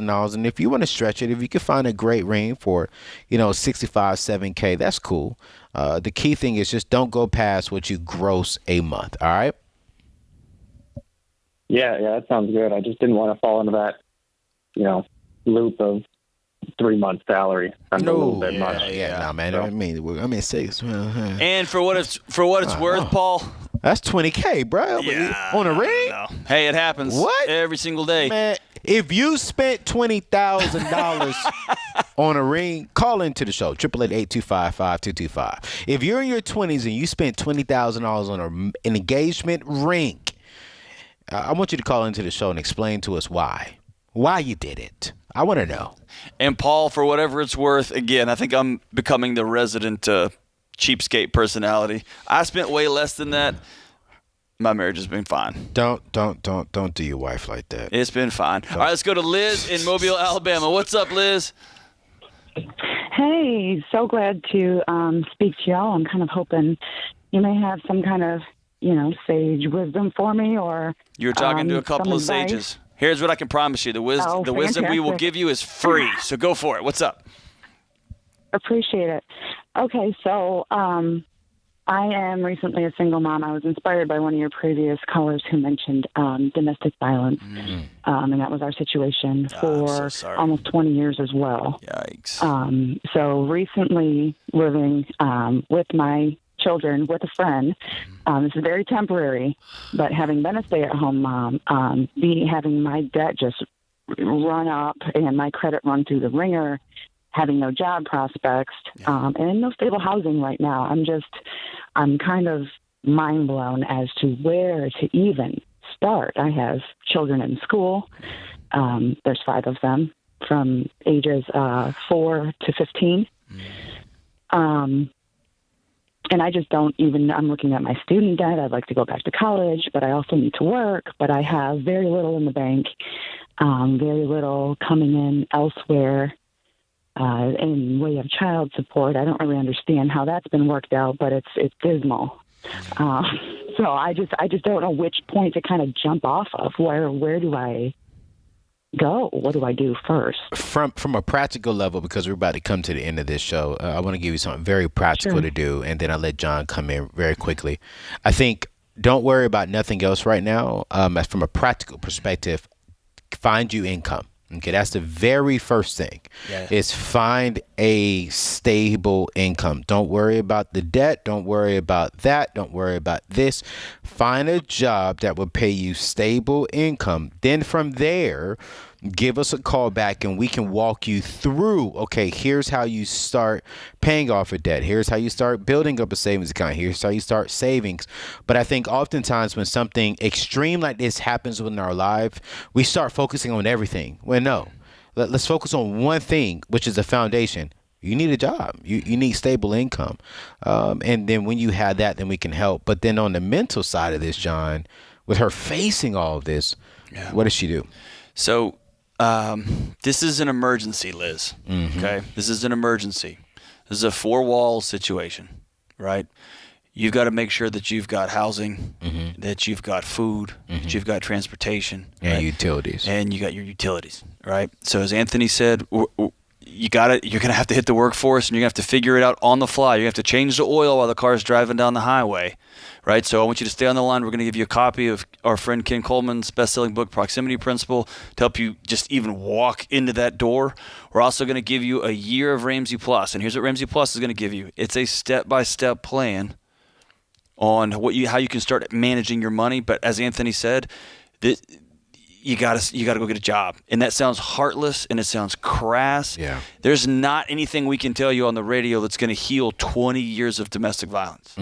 $6,000, and if you want to stretch it, if you can find a great ring for, 65, 7K, that's cool. The key thing is just don't go past what you gross a month. All right. Yeah, that sounds good. I just didn't want to fall into that, loop of 3 months salary. That's a little bit much. Yeah, no, man. So, I mean, 6. And for what it's worth, Paul, that's 20K, bro. Yeah, on a ring. No. Hey, it happens. What? Every single day, man. If you spent $20,000 on a ring, call into the show, 888-825-5225. If you're in your 20s and you spent $20,000 on an engagement ring, I want you to call into the show and explain to us why you did it. I want to know. And Paul, for whatever it's worth, again, I think I'm becoming the resident cheapskate personality. I spent way less than that. My marriage has been fine. Don't do your wife like that. It's been fine. All right, let's go to Liz in Mobile, Alabama. What's up, Liz? Hey, so glad to speak to y'all. I'm kind of hoping you may have some kind of, sage wisdom for me, or you're talking to a couple of advice. sages. Here's what I can promise you: the wisdom we will give you is free. So go for it. What's up? Appreciate it. Okay, so I am recently a single mom. I was inspired by one of your previous callers who mentioned domestic violence, and that was our situation for almost 20 years as well. Yikes. So recently living with my children with a friend. This is very temporary, but having been a stay-at-home mom, having my debt just run up and my credit run through the ringer, having no job prospects, and no stable housing right now. I'm kind of mind blown as to where to even start. I have children in school. There's 5 of them from ages 4 to 15. And I just don't even, I'm looking at my student debt. I'd like to go back to college, but I also need to work. But I have very little in the bank, very little coming in elsewhere in way of child support. I don't really understand how that's been worked out, but it's dismal. So I just don't know which point to kind of jump off of. Where do I go? What do I do first? From a practical level, because we're about to come to the end of this show, I want to give you something very practical to do, and then I'll let John come in very quickly. I think don't worry about nothing else right now. From a practical perspective, find you income. Okay, that's the very first thing. Is find a stable income. Don't worry about the debt. Don't worry about that. Don't worry about this. Find a job that will pay you stable income. Then from there, give us a call back and we can walk you through, okay, here's how you start paying off a debt. Here's how you start building up a savings account. Here's how you start savings. But I think oftentimes when something extreme like this happens in our life, we start focusing on everything. Well, no. Let's focus on one thing, which is the foundation. You need a job. You need stable income. And then when you have that, then we can help. But then on the mental side of this, John, with her facing all of this, what does she do? So this is an emergency, Liz. Okay? This is an emergency. This is a 4-wall situation, right? You've got to make sure that you've got housing, that you've got food, that you've got transportation. And utilities. And you got your utilities, right? So as Anthony said, you're going to have to hit the workforce, and you're going to have to figure it out on the fly. You have to change the oil while the car's driving down the highway, right? So I want you to stay on the line. We're going to give you a copy of our friend Ken Coleman's best-selling book, Proximity Principle, to help you just even walk into that door. We're also going to give you a year of Ramsey Plus, and here's what Ramsey Plus is going to give you. It's a step-by-step plan on how you can start managing your money. But as Anthony said, you gotta go get a job. And that sounds heartless and it sounds crass. Yeah. There's not anything we can tell you on the radio that's going to heal 20 years of domestic violence.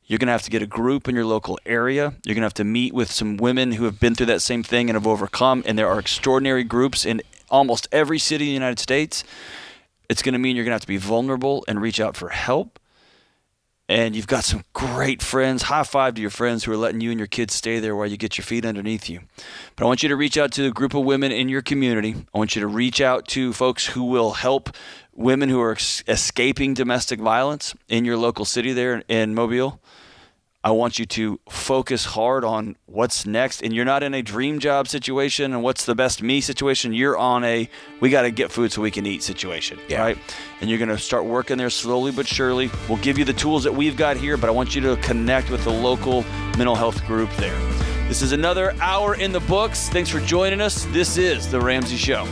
You're going to have to get a group in your local area. You're going to have to meet with some women who have been through that same thing and have overcome. And there are extraordinary groups in almost every city in the United States. It's going to mean you're going to have to be vulnerable and reach out for help. and you've got some great friends. High five to your friends who are letting you and your kids stay there while you get your feet underneath you. But I want you to reach out to a group of women in your community. I want you to reach out to folks who will help women who are escaping domestic violence in your local city there in Mobile. I want you to focus hard on what's next. And you're not in a dream job situation and what's the best me situation. You're on a we got to get food so we can eat situation, right? And you're going to start working there slowly but surely. We'll give you the tools that we've got here, but I want you to connect with the local mental health group there. This is another hour in the books. Thanks for joining us. This is The Ramsey Show.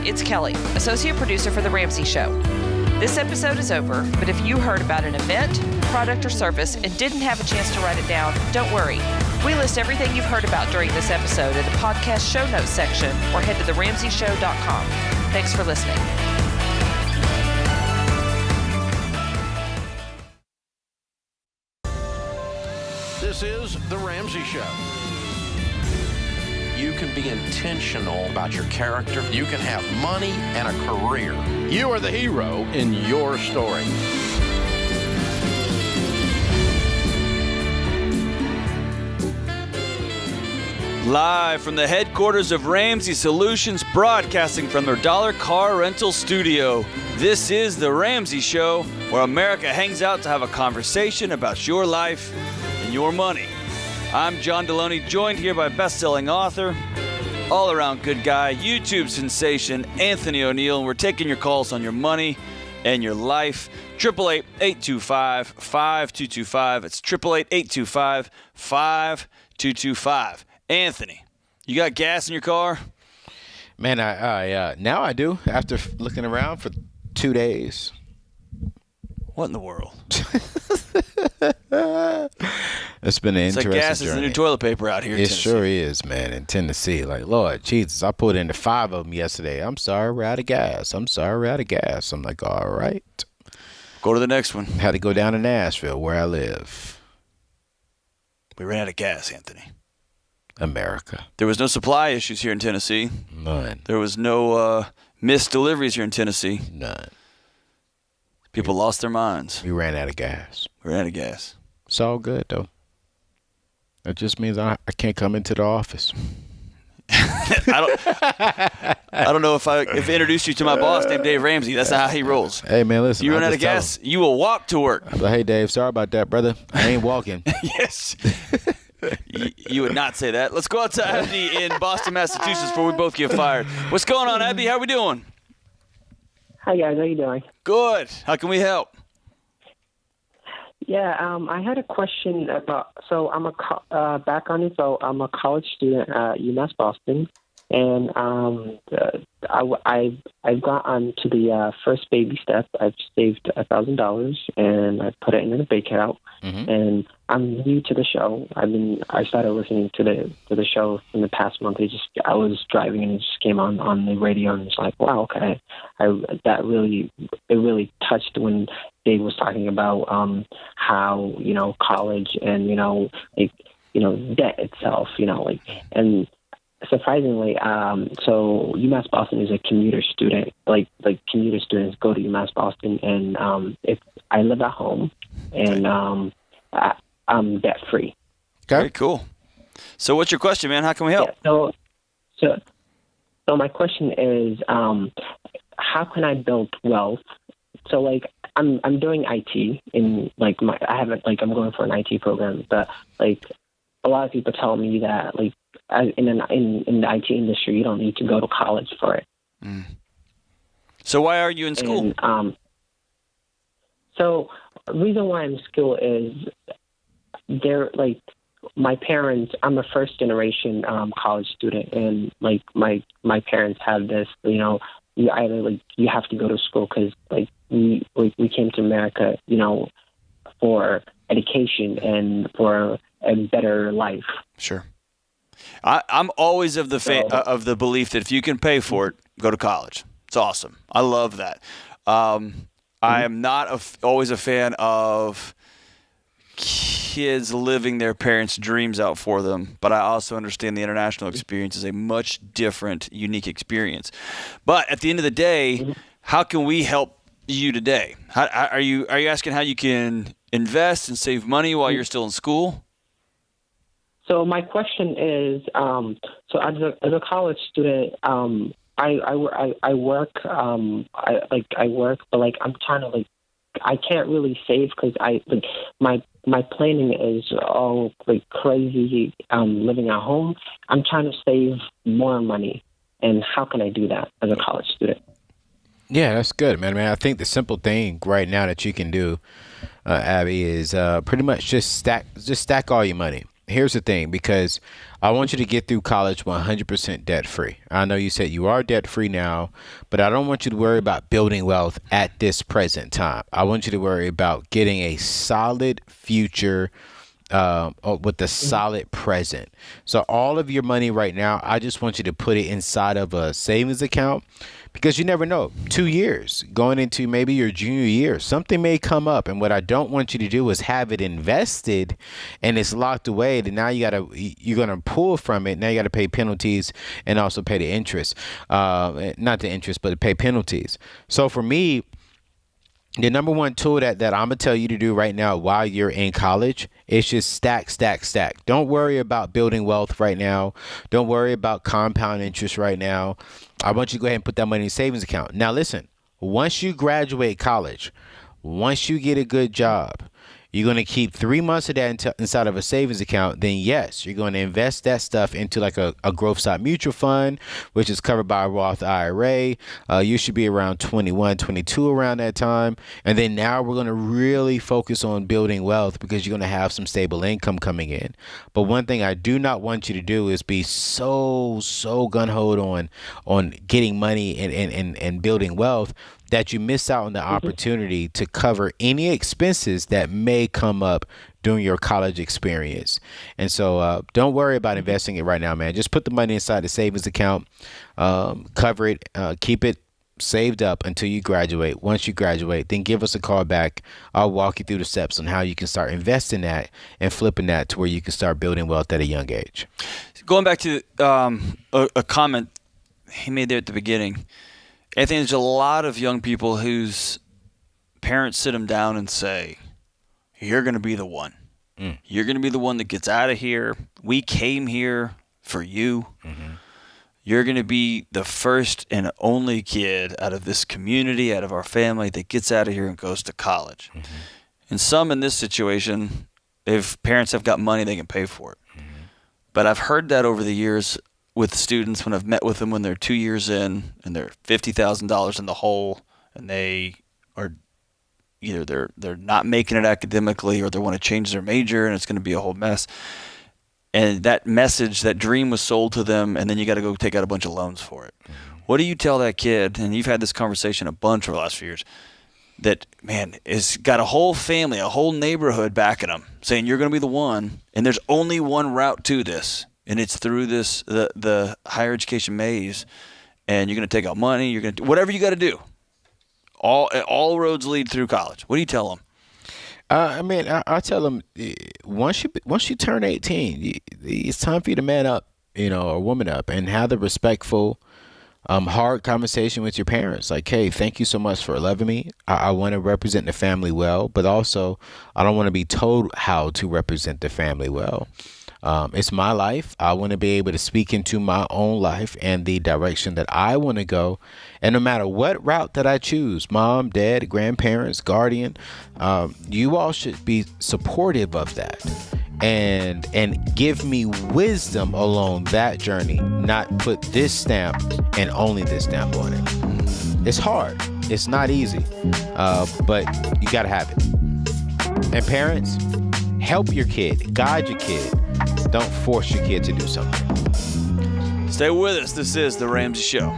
It's Kelly, associate producer for The Ramsey Show. This episode is over, but if you heard about an event, product, or service and didn't have a chance to write it down, don't worry. We list everything you've heard about during this episode in the podcast show notes section or head to theramseyshow.com. Thanks for listening. This is The Ramsey Show. You can be intentional about your character. You can have money and a career. You are the hero in your story. Live from the headquarters of Ramsey Solutions, broadcasting from their dollar car rental studio. This is The Ramsey Show, where America hangs out to have a conversation about your life and your money. I'm John Deloney, joined here by best-selling author, all-around good guy, YouTube sensation, Anthony O'Neill, and we're taking your calls on your money and your life. 888-825-5225. It's 888-825-5225. Anthony, you got gas in your car? Man, I now I do, after looking around for 2 days. What in the world? It's been an interesting like gas journey. is the new toilet paper out here in Tennessee. It sure is, man, in Tennessee. Like, Lord Jesus, I pulled into 5 of them yesterday. I'm sorry, we're out of gas. I'm sorry, we're out of gas. I'm like, all right. Go to the next one. Had to go down to Nashville, where I live. We ran out of gas, Anthony. America. There was no supply issues here in Tennessee. None. There was no missed deliveries here in Tennessee. None. People lost their minds. We ran out of gas. We ran out of gas. It's all good, though. That just means I can't come into the office. I don't know if I introduced you to my boss named Dave Ramsey. That's not how he rolls. Hey, man, listen. You run out of gas, you will walk to work. I'm like, hey, Dave, sorry about that, brother. I ain't walking. Yes. You would not say that. Let's go out to Abby in Boston, Massachusetts before we both get fired. What's going on, Abby? How are we doing? Hi, guys. How you doing? Good. How can we help? Yeah, I had a question about. So I'm background info. I'm a college student at UMass Boston, and I've got on to the first baby step. I've saved $1,000 and I put it in a bank account. Mm-hmm. And I'm new to the show. I started listening to the show in the past month. I was driving and it just came on the radio and it's like, wow, okay. It really touched when Dave was talking about how college and debt itself, and surprisingly, so UMass Boston is a commuter student. Like commuter students go to UMass Boston, and if I live at home, and I'm debt free. Okay, very cool. So, what's your question, man? How can we help? Yeah, so my question is, how can I build wealth? So, I'm doing IT in I'm going for an IT program, but a lot of people tell me that in the IT industry, you don't need to go to college for it. Mm. So why are you in school? And, so the reason why I'm in school is my parents. I'm a first generation college student, and my parents have this. You either you have to go to school because we came to America, for education and for a better life. Sure. I'm always of the belief that if you can pay for it, go to college. It's awesome. I love that. I am not always a fan of kids living their parents' dreams out for them, but I also understand the international experience is a much different, unique experience. But at the end of the day, how can we help you today? Are you asking how you can invest and save money while you're still in school? So my question is, so as a college student, I work, I work, but like I'm trying to I can't really save because my planning is all like crazy. Living at home, I'm trying to save more money, and how can I do that as a college student? Yeah, that's good, man. I think the simple thing right now that you can do, Abby, is pretty much just stack all your money. Here's the thing, because I want you to get through college 100% debt free. I know you said you are debt free now, but I don't want you to worry about building wealth at this present time. I want you to worry about getting a solid future with a solid present. So all of your money right now, I just want you to put it inside of a savings account, because you never know. 2 years going into maybe your junior year, something may come up, and what I don't want you to do is have it invested and it's locked away. Then now you're gonna pull from it. Now you got to pay penalties and also pay the interest, not the interest, but pay penalties. So for me, the number one tool that I'm going to tell you to do right now while you're in college is just stack. Don't worry about building wealth right now. Don't worry about compound interest right now. I want you to go ahead and put that money in a savings account. Now, listen, once you graduate college, once you get a good job, you're going to keep 3 months of that inside of a savings account. Then, yes, you're going to invest that stuff into like a growth stock mutual fund, which is covered by a Roth IRA. You should be around 21, 22 around that time. And then now we're going to really focus on building wealth, because you're going to have some stable income coming in. But one thing I do not want you to do is be so gun-ho on getting money and building wealth that you miss out on the opportunity to cover any expenses that may come up during your college experience. And so don't worry about investing it right now, man. Just put the money inside the savings account, cover it, keep it saved up until you graduate. Once you graduate, then give us a call back. I'll walk you through the steps on how you can start investing that and flipping that to where you can start building wealth at a young age. Going back to a comment he made there at the beginning, I think there's a lot of young people whose parents sit them down and say, you're going to be the one. You're going to be the one that gets out of here. We came here for you. You're going to be the first and only kid out of this community, out of our family, that gets out of here and goes to college. And some in this situation, if parents have got money, they can pay for it. But I've heard that over the years with students when I've met with them when they're 2 years in and they're $50,000 in the hole, and they are either they're not making it academically, or they want to change their major and it's going to be a whole mess. And that message, that dream was sold to them, and then you got to go take out a bunch of loans for it. What do you tell that kid? And you've had this conversation a bunch over the last few years, that, man, has got a whole family, a whole neighborhood backing them, saying you're going to be the one, and there's only one route to this. And it's through the higher education maze, and you're going to take out money. You're going to do whatever you got to do. All roads lead through college. What do you tell them? I tell them, once you turn 18, it's time for you to man up, or woman up, and have the respectful, hard conversation with your parents. Like, hey, thank you so much for loving me. I want to represent the family well, but also I don't want to be told how to represent the family well. It's my life. I want to be able to speak into my own life and the direction that I want to go. And no matter what route that I choose, mom, dad, grandparents, guardian, you all should be supportive of that and give me wisdom along that journey, not put this stamp and only this stamp on it. It's hard. It's not easy, but you got to have it. And parents, help your kid, guide your kid. Don't force your kid to do something. Stay with us. This is The Ramsey Show.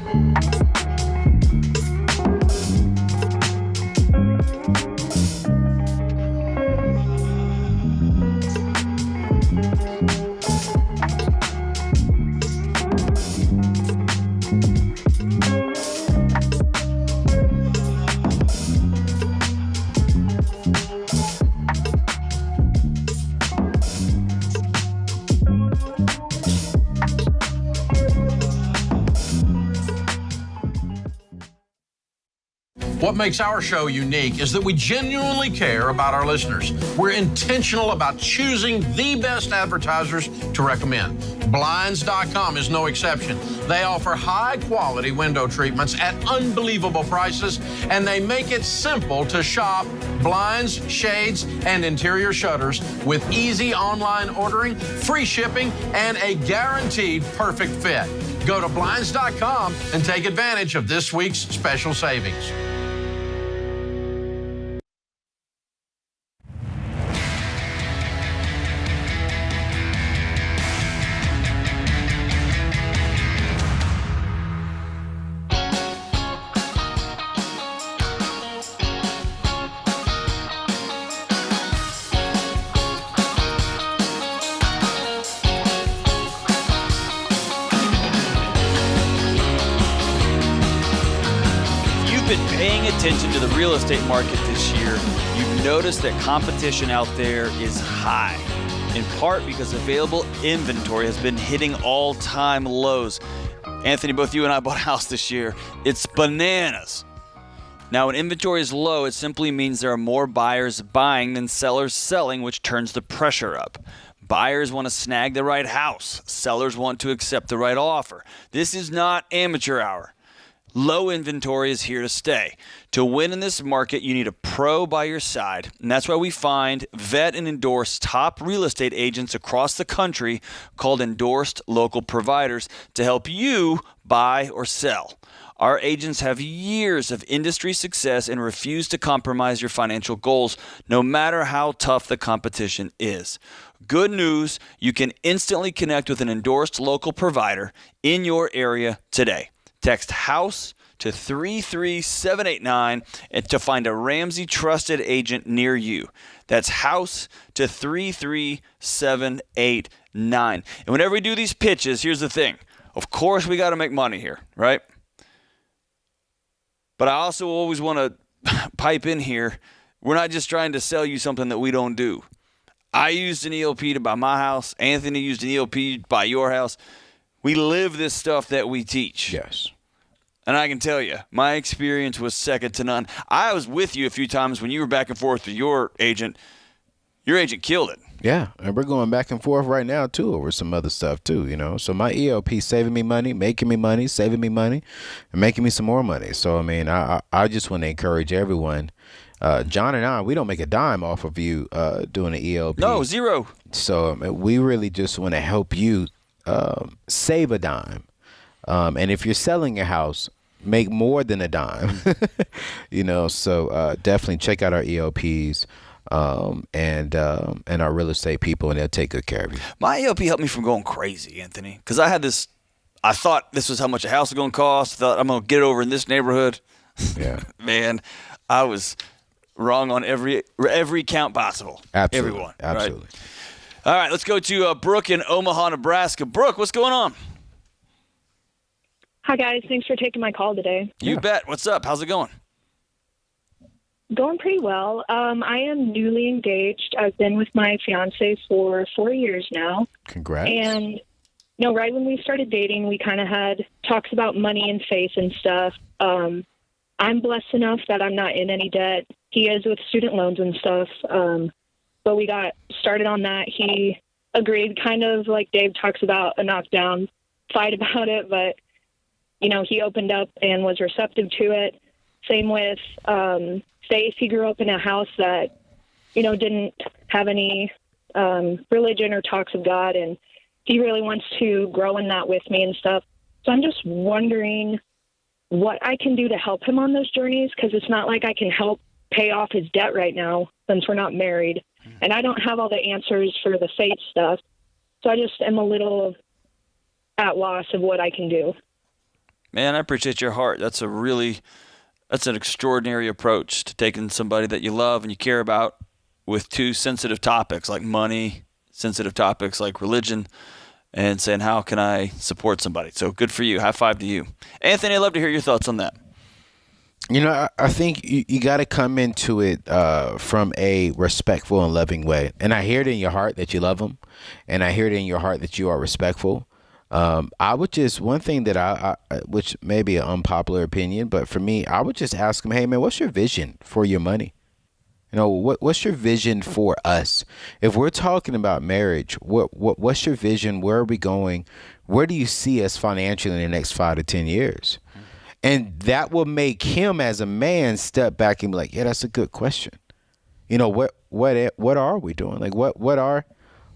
What makes our show unique is that we genuinely care about our listeners. We're intentional about choosing the best advertisers to recommend. Blinds.com is no exception. They offer high-quality window treatments at unbelievable prices, and they make it simple to shop blinds, shades, and interior shutters with easy online ordering, free shipping, and a guaranteed perfect fit. Go to Blinds.com and take advantage of this week's special savings. Attention to the real estate market this year, you've noticed that competition out there is high, in part because available inventory has been hitting all-time lows. Anthony, both you and I bought a house this year. It's bananas. Now, when inventory is low, it simply means there are more buyers buying than sellers selling, which turns the pressure up. Buyers want to snag the right house. Sellers want to accept the right offer. This is not amateur hour. Low inventory is here to stay. To win in this market, you need a pro by your side, and that's why we find, vet, and endorse top real estate agents across the country called endorsed local providers to help you buy or sell. Our agents have years of industry success and refuse to compromise your financial goals, no matter how tough the competition is. Good news, you can instantly connect with an endorsed local provider in your area today. Text HOUSE to 33789 and to find a Ramsey trusted agent near you. That's HOUSE to 33789. And whenever we do these pitches, here's the thing. Of course, we got to make money here, right? But I also always want to pipe in here. We're not just trying to sell you something that we don't do. I used an EOP to buy my house. Anthony used an EOP to buy your house. We live this stuff that we teach. Yes. And I can tell you, my experience was second to none. I was with you a few times when you were back and forth with your agent. Your agent killed it. Yeah, and we're going back and forth right now, too, over some other stuff, too, you know. So my ELP saving me money, making me money, saving me money, and making me some more money. So, I mean, I just want to encourage everyone. John and I, we don't make a dime off of you doing an ELP. No, zero. So we really just want to help you save a dime. And if you're selling your house, make more than a dime, you know. So definitely check out our ELPs and our real estate people, and they'll take good care of you. My ELP helped me from going crazy, Anthony, because I thought this was how much a house was going to cost. I thought I'm going to get over in this neighborhood. Yeah, man, I was wrong on every count possible. Absolutely, everyone. absolutely. Right? All right, let's go to Brooke in Omaha, Nebraska. Brooke, what's going on? Hi, guys. Thanks for taking my call today. You bet. What's up? How's it going? Going pretty well. I am newly engaged. I've been with my fiance for 4 years now. Congrats. And, you know, right when we started dating, we kind of had talks about money and faith and stuff. I'm blessed enough that I'm not in any debt. He is with student loans and stuff. But we got started on that. He agreed, kind of like Dave talks about, a knockdown fight about it, but you know, he opened up and was receptive to it. Same with Faith. He grew up in a house that, you know, didn't have any religion or talks of God, and he really wants to grow in that with me and stuff. So I'm just wondering what I can do to help him on those journeys, because it's not like I can help pay off his debt right now since we're not married. And I don't have all the answers for the faith stuff. So I just am a little at loss of what I can do. Man, I appreciate your heart. That's an extraordinary approach to taking somebody that you love and you care about with two sensitive topics like money, sensitive topics like religion, and saying, how can I support somebody? So good for you. High five to you. Anthony, I'd love to hear your thoughts on that. You know, I think you got to come into it from a respectful and loving way. And I hear it in your heart that you love them. And I hear it in your heart that you are respectful. I would just, one thing that I which may be an unpopular opinion, but for me, I would just ask him, hey man, what's your vision for your money? You know, what's your vision for us? If we're talking about marriage, what's your vision? Where are we going? Where do you see us financially in the next 5 to 10 years? And that will make him as a man step back and be like, yeah, that's a good question. You know, what are we doing? Like, what are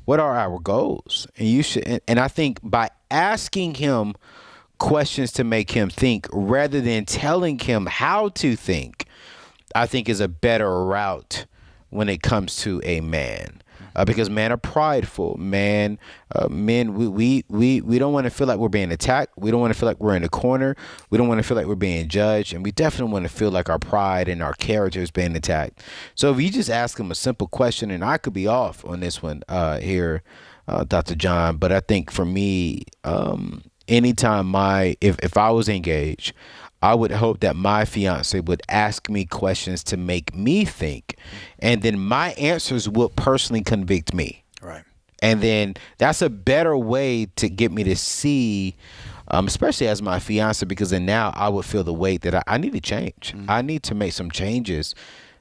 our goals? And you should, and I think by asking him questions to make him think rather than telling him how to think, I think is a better route when it comes to a man. Because men are prideful. Men, we don't want to feel like we're being attacked. We don't want to feel like we're in a corner. We don't want to feel like we're being judged. And we definitely want to feel like our pride and our character is being attacked. So if you just ask him a simple question, and I could be off on this one here, Dr. John, but I think for me, anytime if I was engaged, I would hope that my fiance would ask me questions to make me think, and then my answers would personally convict me. Right. And then that's a better way to get me to see, especially as my fiance, because then now I would feel the weight that I need to change. I need to make some changes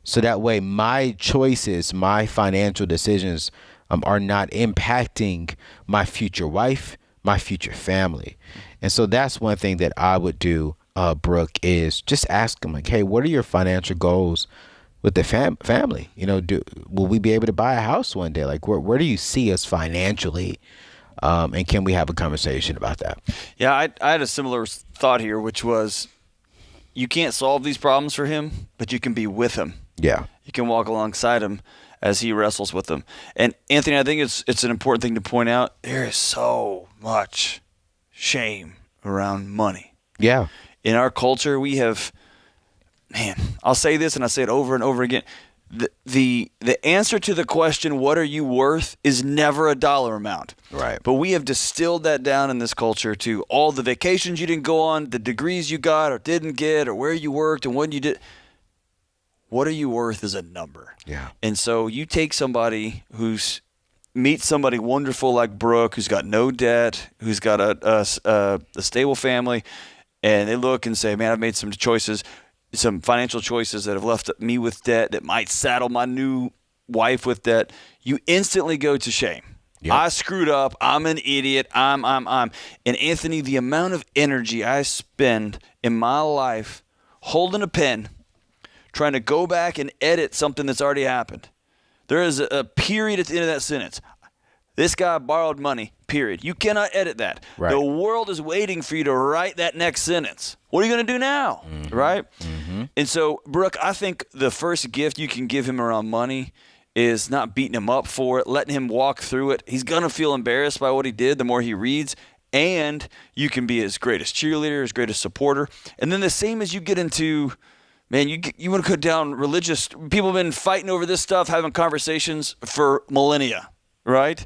so that way my choices, my financial decisions are not impacting my future wife, my future family. And so that's one thing that I would do. Brooke, is just ask them like, hey, what are your financial goals with the family? You know, will we be able to buy a house one day? Like, where do you see us financially? And can we have a conversation about that? Yeah, I had a similar thought here, which was you can't solve these problems for him, but you can be with him. Yeah. You can walk alongside him as he wrestles with them. And Anthony, I think it's an important thing to point out. There is so much shame around money. Yeah. In our culture, we have, man, I'll say this and I say it over and over again. The answer to the question, what are you worth, is never a dollar amount. Right. But we have distilled that down in this culture to all the vacations you didn't go on, the degrees you got or didn't get, or where you worked and when you did. What are you worth is a number. Yeah. And so you take somebody meet somebody wonderful like Brooke, who's got no debt, who's got a stable family, and they look and say, man, I've made some financial choices that have left me with debt that might saddle my new wife with debt. You instantly go to shame. Yep. I screwed up. I'm an idiot. I'm. And Anthony, the amount of energy I spend in my life holding a pen, trying to go back and edit something that's already happened. There is a period at the end of that sentence. This guy borrowed money, period. You cannot edit that. Right. The world is waiting for you to write that next sentence. What are you going to do now? Mm-hmm. Right? Mm-hmm. And so, Brooke, I think the first gift you can give him around money is not beating him up for it, letting him walk through it. He's going to feel embarrassed by what he did the more he reads, and you can be his greatest cheerleader, his greatest supporter. And then the same as you get into, man, you want to go down religious. People have been fighting over this stuff, having conversations for millennia. Right?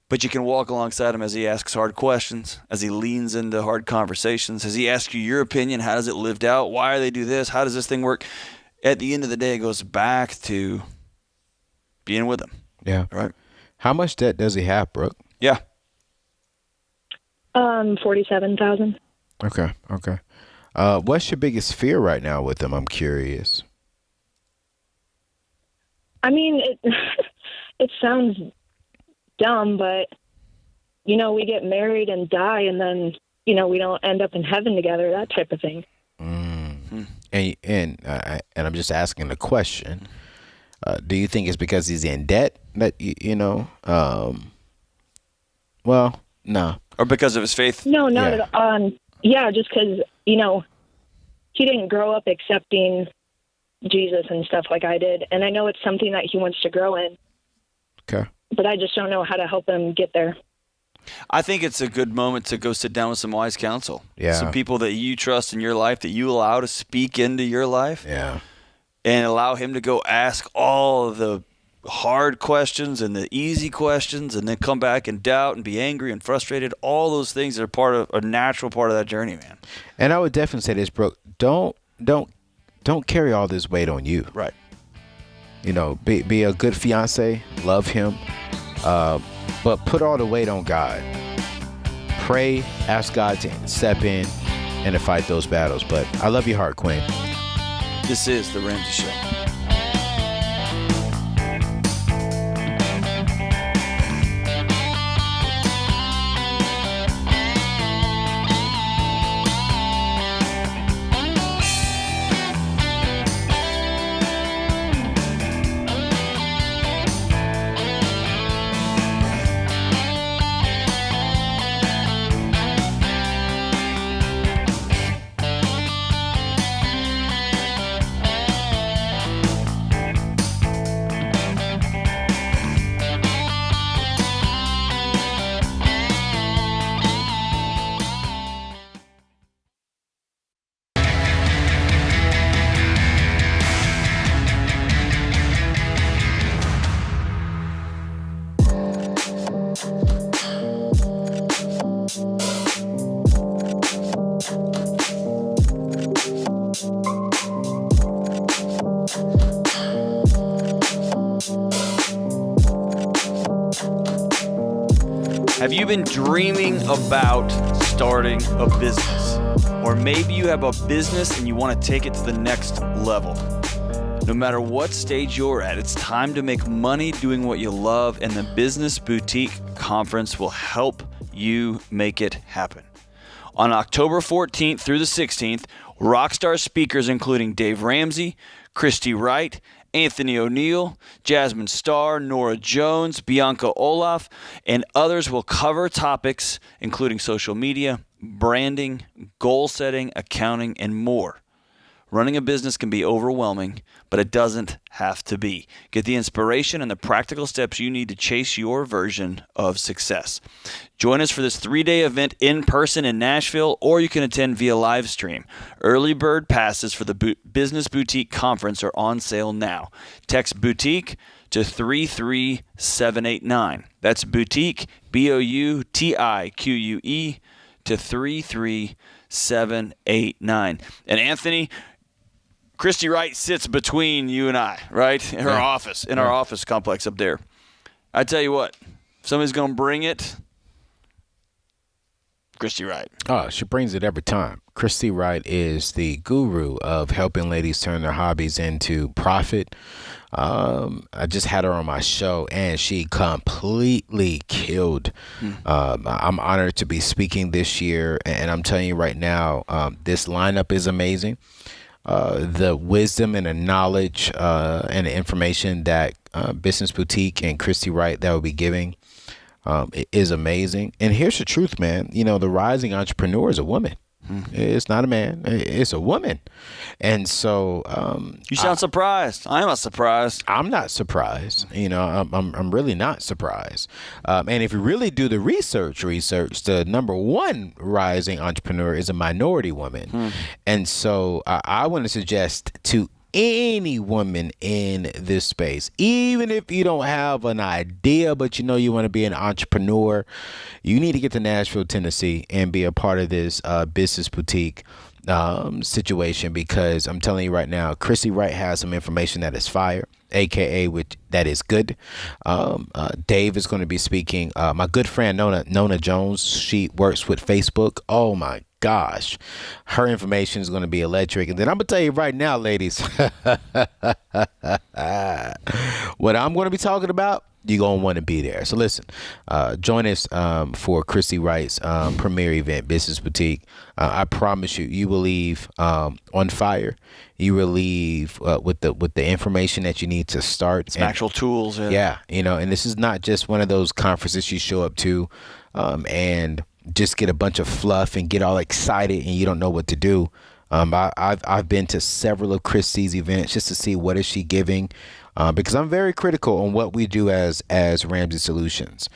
But you can walk alongside him as he asks hard questions, as he leans into hard conversations, as he asks you your opinion. How does it lived out? Why do they do this? How does this thing work? At the end of the day, it goes back to being with him. Yeah. Right. How much debt does he have, Brooke? Yeah. $47,000. Okay. What's your biggest fear right now with him? I'm curious. I mean, it sounds dumb, but, we get married and die, and then, we don't end up in heaven together, that type of thing. Mm-hmm. And I'm just asking the question. Do you think it's because he's in debt that, well, no. Or because of his faith? No, not at all. Yeah, just because, he didn't grow up accepting Jesus and stuff like I did. And I know it's something that he wants to grow in. Okay. But I just don't know how to help him get there. I think it's a good moment to go sit down with some wise counsel. Yeah. Some people that you trust in your life, that you allow to speak into your life. Yeah. And allow him to go ask all of the hard questions and the easy questions, and then come back and doubt and be angry and frustrated. All those things are a natural part of that journey, man. And I would definitely say this, Brooke. Don't carry all this weight on you. Right. Be a good fiance, love him, but put all the weight on God. pray, ask God to step in and to fight those battles. But I love your heart, Queen. This is The Ramsey Show. Have you been dreaming about starting a business? Or maybe you have a business and you want to take it to the next level. No matter what stage you're at, it's time to make money doing what you love, and the Business Boutique Conference will help you make it happen. On October 14th through the 16th, rockstar speakers including Dave Ramsey, Christy Wright, Anthony O'Neill, Jasmine Starr, Nora Jones, Bianca Olaf, and others will cover topics including social media, branding, goal setting, accounting, and more. Running a business can be overwhelming, but it doesn't have to be. Get the inspiration and the practical steps you need to chase your version of success. Join us for this 3-day event in person in Nashville, or you can attend via live stream. Early bird passes for the Business Boutique Conference are on sale now. Text Boutique to 33789. That's Boutique, Boutique, to 33789. And Anthony, Christy Wright sits between you and I, right? In her office, in our office complex up there. I tell you what, if somebody's going to bring it, Christy Wright. Oh, she brings it every time. Christy Wright is the guru of helping ladies turn their hobbies into profit. I just had her on my show, and she completely killed. I'm honored to be speaking this year, and I'm telling you right now, this lineup is amazing. The wisdom and the knowledge and the information that Business Boutique and Christy Wright that will be giving is amazing. And here's the truth, man. You know, the rising entrepreneur is a woman. It's not a man. It's a woman. And so you sound surprised. I'm not surprised. I'm not surprised. You know, I'm really not surprised. And if you really do the research, the number one rising entrepreneur is a minority woman. And so I want to suggest to any woman in this space, even if you don't have an idea, but you know you want to be an entrepreneur, you need to get to Nashville, Tennessee, and be a part of this Business Boutique situation, because I'm telling you right now, Christy Wright has some information that is fire, aka which that is good. Dave is going to be speaking. My good friend Nona Jones, she works with Facebook. Oh my gosh, her information is going to be electric. And then I'm gonna tell you right now, ladies, what I'm going to be talking about, you're going to want to be there. So listen, join us for Christy Wright's premiere event, Business Boutique. I promise you, you will leave on fire. You will leave with the information that you need to start. Some actual tools. Yeah, you know, and this is not just one of those conferences you show up to and just get a bunch of fluff and get all excited and you don't know what to do. I've been to several of Christy's events just to see what is she giving, because I'm very critical on what we do as Ramsey Solutions.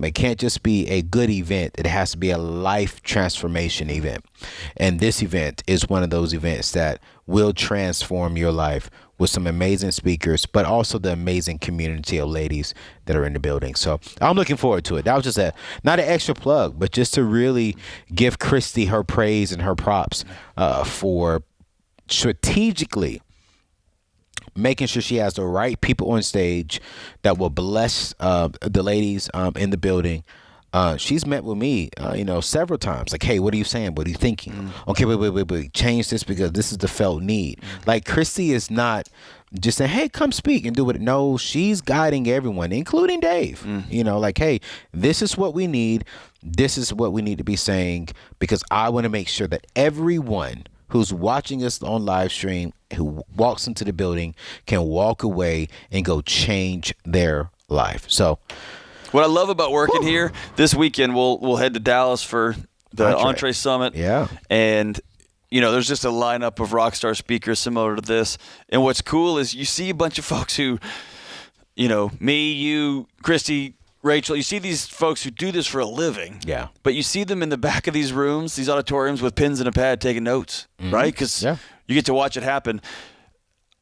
It can't just be a good event. It has to be a life transformation event. And this event is one of those events that will transform your life with some amazing speakers, but also the amazing community of ladies that are in the building. So I'm looking forward to it. That was just not an extra plug, but just to really give Christy her praise and her props for strategically making sure she has the right people on stage that will bless the ladies in the building she's met with me, several times. Like, hey, what are you saying? What are you thinking? Okay, wait. Change this because this is the felt need. Like, Christy is not just saying, hey, come speak and do it. No, she's guiding everyone, including Dave. Like, hey, this is what we need. This is what we need to be saying, because I want to make sure that everyone who's watching us on live stream, who walks into the building, can walk away and go change their life. So what I love about working here, this weekend we'll head to Dallas for the Entree Summit. Yeah. And there's just a lineup of rock star speakers similar to this. And what's cool is you see a bunch of folks who, me, you, Christy, Rachel, you see these folks who do this for a living. Yeah. But you see them in the back of these rooms, these auditoriums with pens and a pad taking notes, right? Because you get to watch it happen.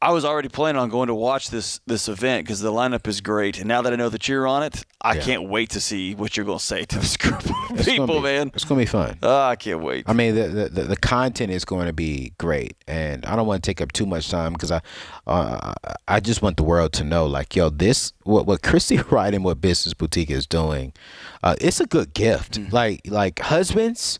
I was already planning on going to watch this event because the lineup is great. And now that I know that you're on it, I can't wait to see what you're going to say to this group of people, man. It's going to be fun. I can't wait. I mean, the content is going to be great. And I don't want to take up too much time because I just want the world to know, like, yo, this, what Christy Wright and what Business Boutique is doing, it's a good gift. Like husbands,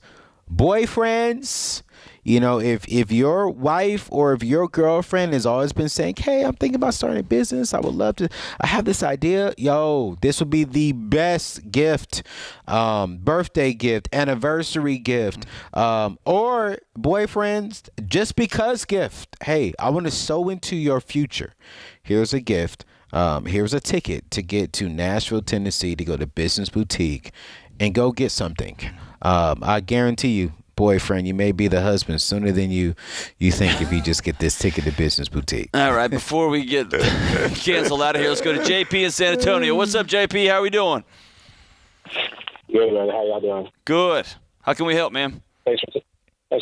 boyfriends, if your wife or if your girlfriend has always been saying, hey, I'm thinking about starting a business, I would love to, I have this idea, this would be the best gift, birthday gift, anniversary gift, or boyfriends, just because gift. Hey, I want to sow into your future. Here's a gift. Here's a ticket to get to Nashville, Tennessee, to go to Business Boutique and go get something. I guarantee you, boyfriend, you may be the husband sooner than you think if you just get this ticket to Business Boutique. All right, before we get canceled out of here, let's go to JP in San Antonio. What's up, JP? How we doing? Good, man. How y'all doing? Good. How can we help, man? Thanks for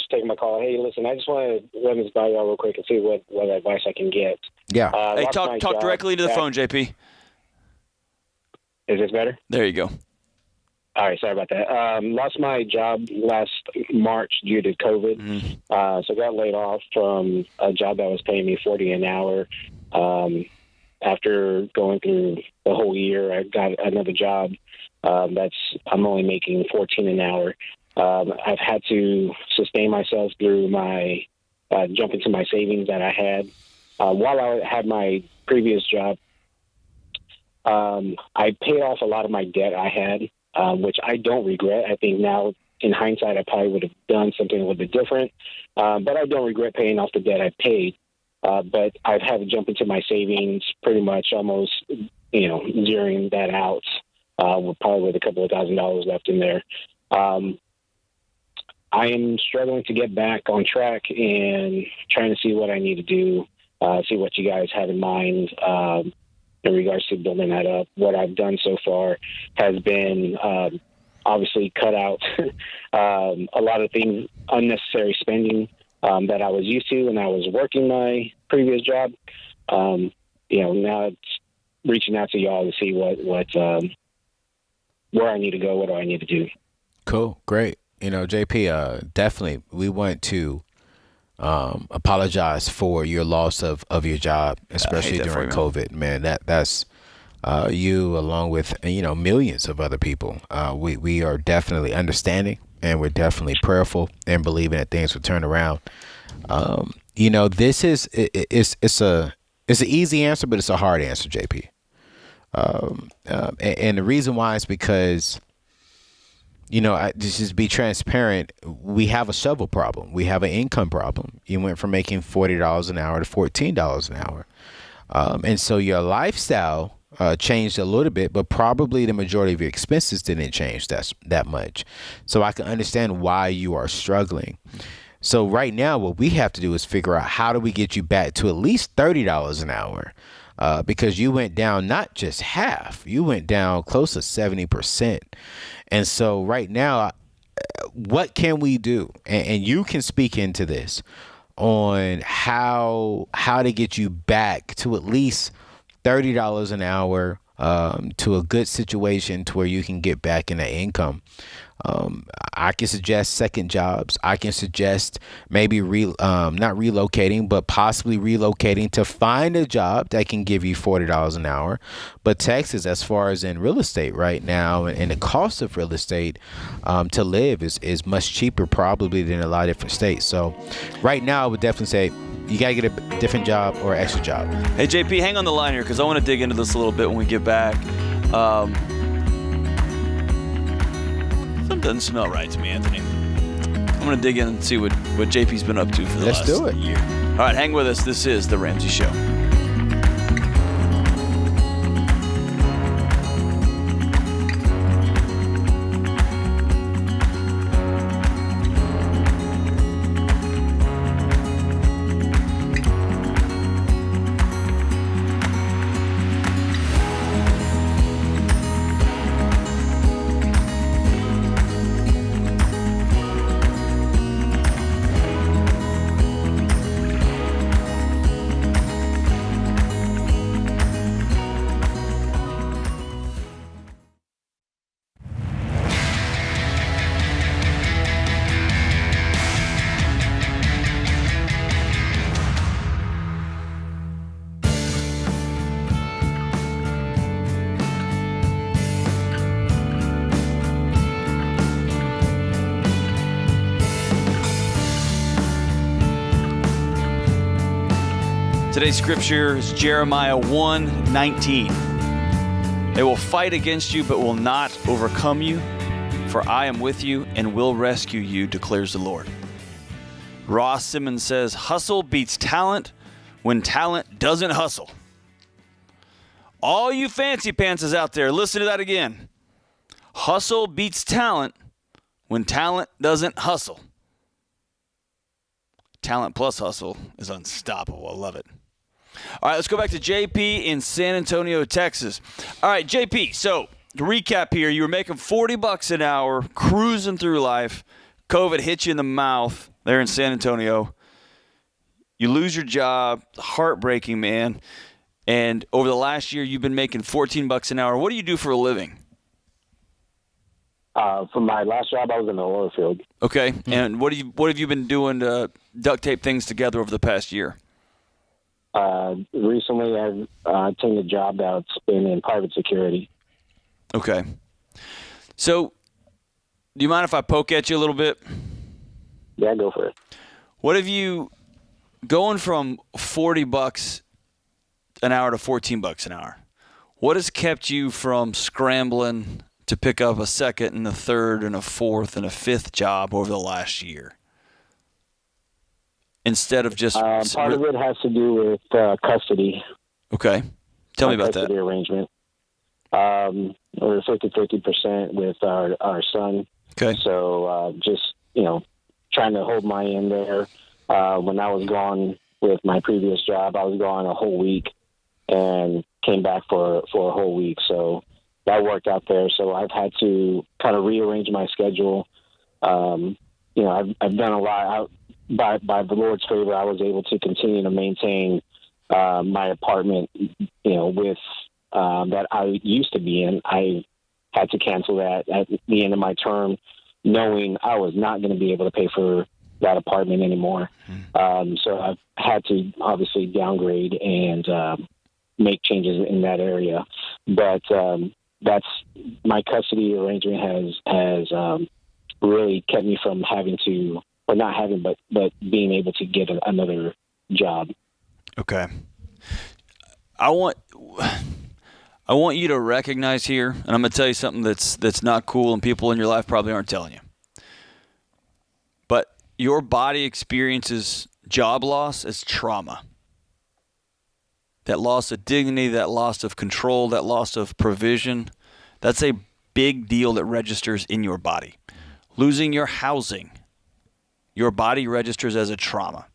taking my call. Hey, listen, I just want to run this by y'all real quick and see what advice I can get. Yeah. Hey, talk directly to the phone, JP. Is this better? There you go. All right, sorry about that. Lost my job last March due to COVID. So got laid off from a job that was paying me $40 an hour. After going through the whole year, I got another job I'm only making $14 an hour. I've had to sustain myself through my jump into my savings that I had. While I had my previous job, I paid off a lot of my debt I had. Which I don't regret. I think now, in hindsight, I probably would have done something a little bit different. But I don't regret paying off the debt I paid. But I've had to jump into my savings pretty much almost, zeroing that out, probably with a couple of $1,000s left in there. I am struggling to get back on track and trying to see what I need to do, see what you guys have in mind. In regards to building that up, what I've done so far has been obviously cut out a lot of things, unnecessary spending that I was used to when I was working my previous job. Now it's reaching out to y'all to see what where I need to go, what do I need to do. Cool, great. JP, definitely we want to apologize for your loss of your job, especially during COVID, man. That's you along with millions of other people. We are definitely understanding, and we're definitely prayerful and believing that things will turn around. This is it's an easy answer, but it's a hard answer, JP. And the reason why is because just be transparent. We have a shovel problem. We have an income problem. You went from making $40 an hour to $14 an hour. And so your lifestyle changed a little bit, but probably the majority of your expenses didn't change that much. So I can understand why you are struggling. So right now, what we have to do is figure out how do we get you back to at least $30 an hour. Because you went down not just half, you went down close to 70%. And so right now, what can we do? And you can speak into this on how to get you back to at least $30 an hour to a good situation to where you can get back in that income. I can suggest second jobs. I can suggest maybe not relocating, but possibly relocating to find a job that can give you $40 an hour. But Texas, as far as in real estate right now, and the cost of real estate to live is much cheaper probably than a lot of different states. So right now, I would definitely say you got to get a different job or an extra job. Hey, JP, hang on the line here because I want to dig into this a little bit when we get back. Something doesn't smell right to me, Anthony. I'm going to dig in and see what JP's been up to for the last year. All right, hang with us. This is The Ramsey Show. Today's scripture is Jeremiah 1:19. They will fight against you, but will not overcome you, for I am with you and will rescue you, declares the Lord. Ross Simmons says, hustle beats talent when talent doesn't hustle. All you fancy pantses out there, listen to that again. Hustle beats talent when talent doesn't hustle. Talent plus hustle is unstoppable. I love it. All right, let's go back to JP in San Antonio, Texas. All right, JP, so to recap here, you were making $40 an hour, cruising through life. COVID hit you in the mouth there in San Antonio. You lose your job, heartbreaking, man. And over the last year, you've been making $14 an hour. What do you do for a living? For my last job, I was in the oil field. Okay, and what have you been doing to duct tape things together over the past year? Recently, I've taken a job that's been in private security. Okay. So, do you mind if I poke at you a little bit? Yeah, go for it. What have you, going from $40 an hour to $14 an hour, what has kept you from scrambling to pick up a second and a third and a fourth and a fifth job over the last year? Instead of just... part of it has to do with custody. Okay. Tell me about that. Custody arrangement. We're 50% with our son. Okay. So just, trying to hold my end there. When I was gone with my previous job, I was gone a whole week and came back for a whole week. So that worked out there. So I've had to kind of rearrange my schedule. I've done a lot. By the Lord's favor, I was able to continue to maintain my apartment, with that I used to be in. I had to cancel that at the end of my term, knowing I was not going to be able to pay for that apartment anymore. So I've had to obviously downgrade and make changes in that area. But that's my custody arrangement has really kept me from having to. Or not having, but being able to get another job. Okay. I want you to recognize here, and I'm going to tell you something that's not cool, and people in your life probably aren't telling you. But your body experiences job loss as trauma. That loss of dignity, that loss of control, that loss of provision, that's a big deal that registers in your body. Losing your housing. Your body registers as a trauma.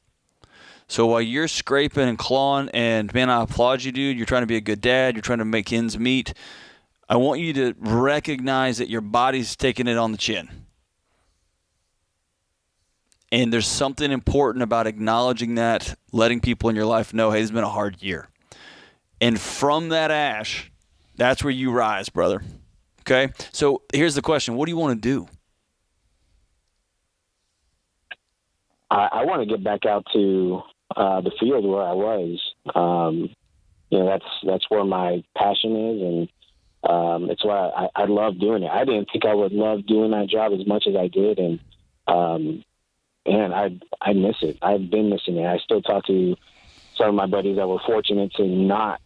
So while you're scraping and clawing, and man, I applaud you, dude. You're trying to be a good dad. You're trying to make ends meet. I want you to recognize that your body's taking it on the chin. And there's something important about acknowledging that, letting people in your life know, hey, it's been a hard year. And from that That's where you rise, brother. Okay? So here's the question. What do you want to do? I want to get back out to the field where I was. That's where my passion is, and it's why I love doing it. I didn't think I would love doing that job as much as I did, and I miss it. I've been missing it. I still talk to some of my buddies that were fortunate to not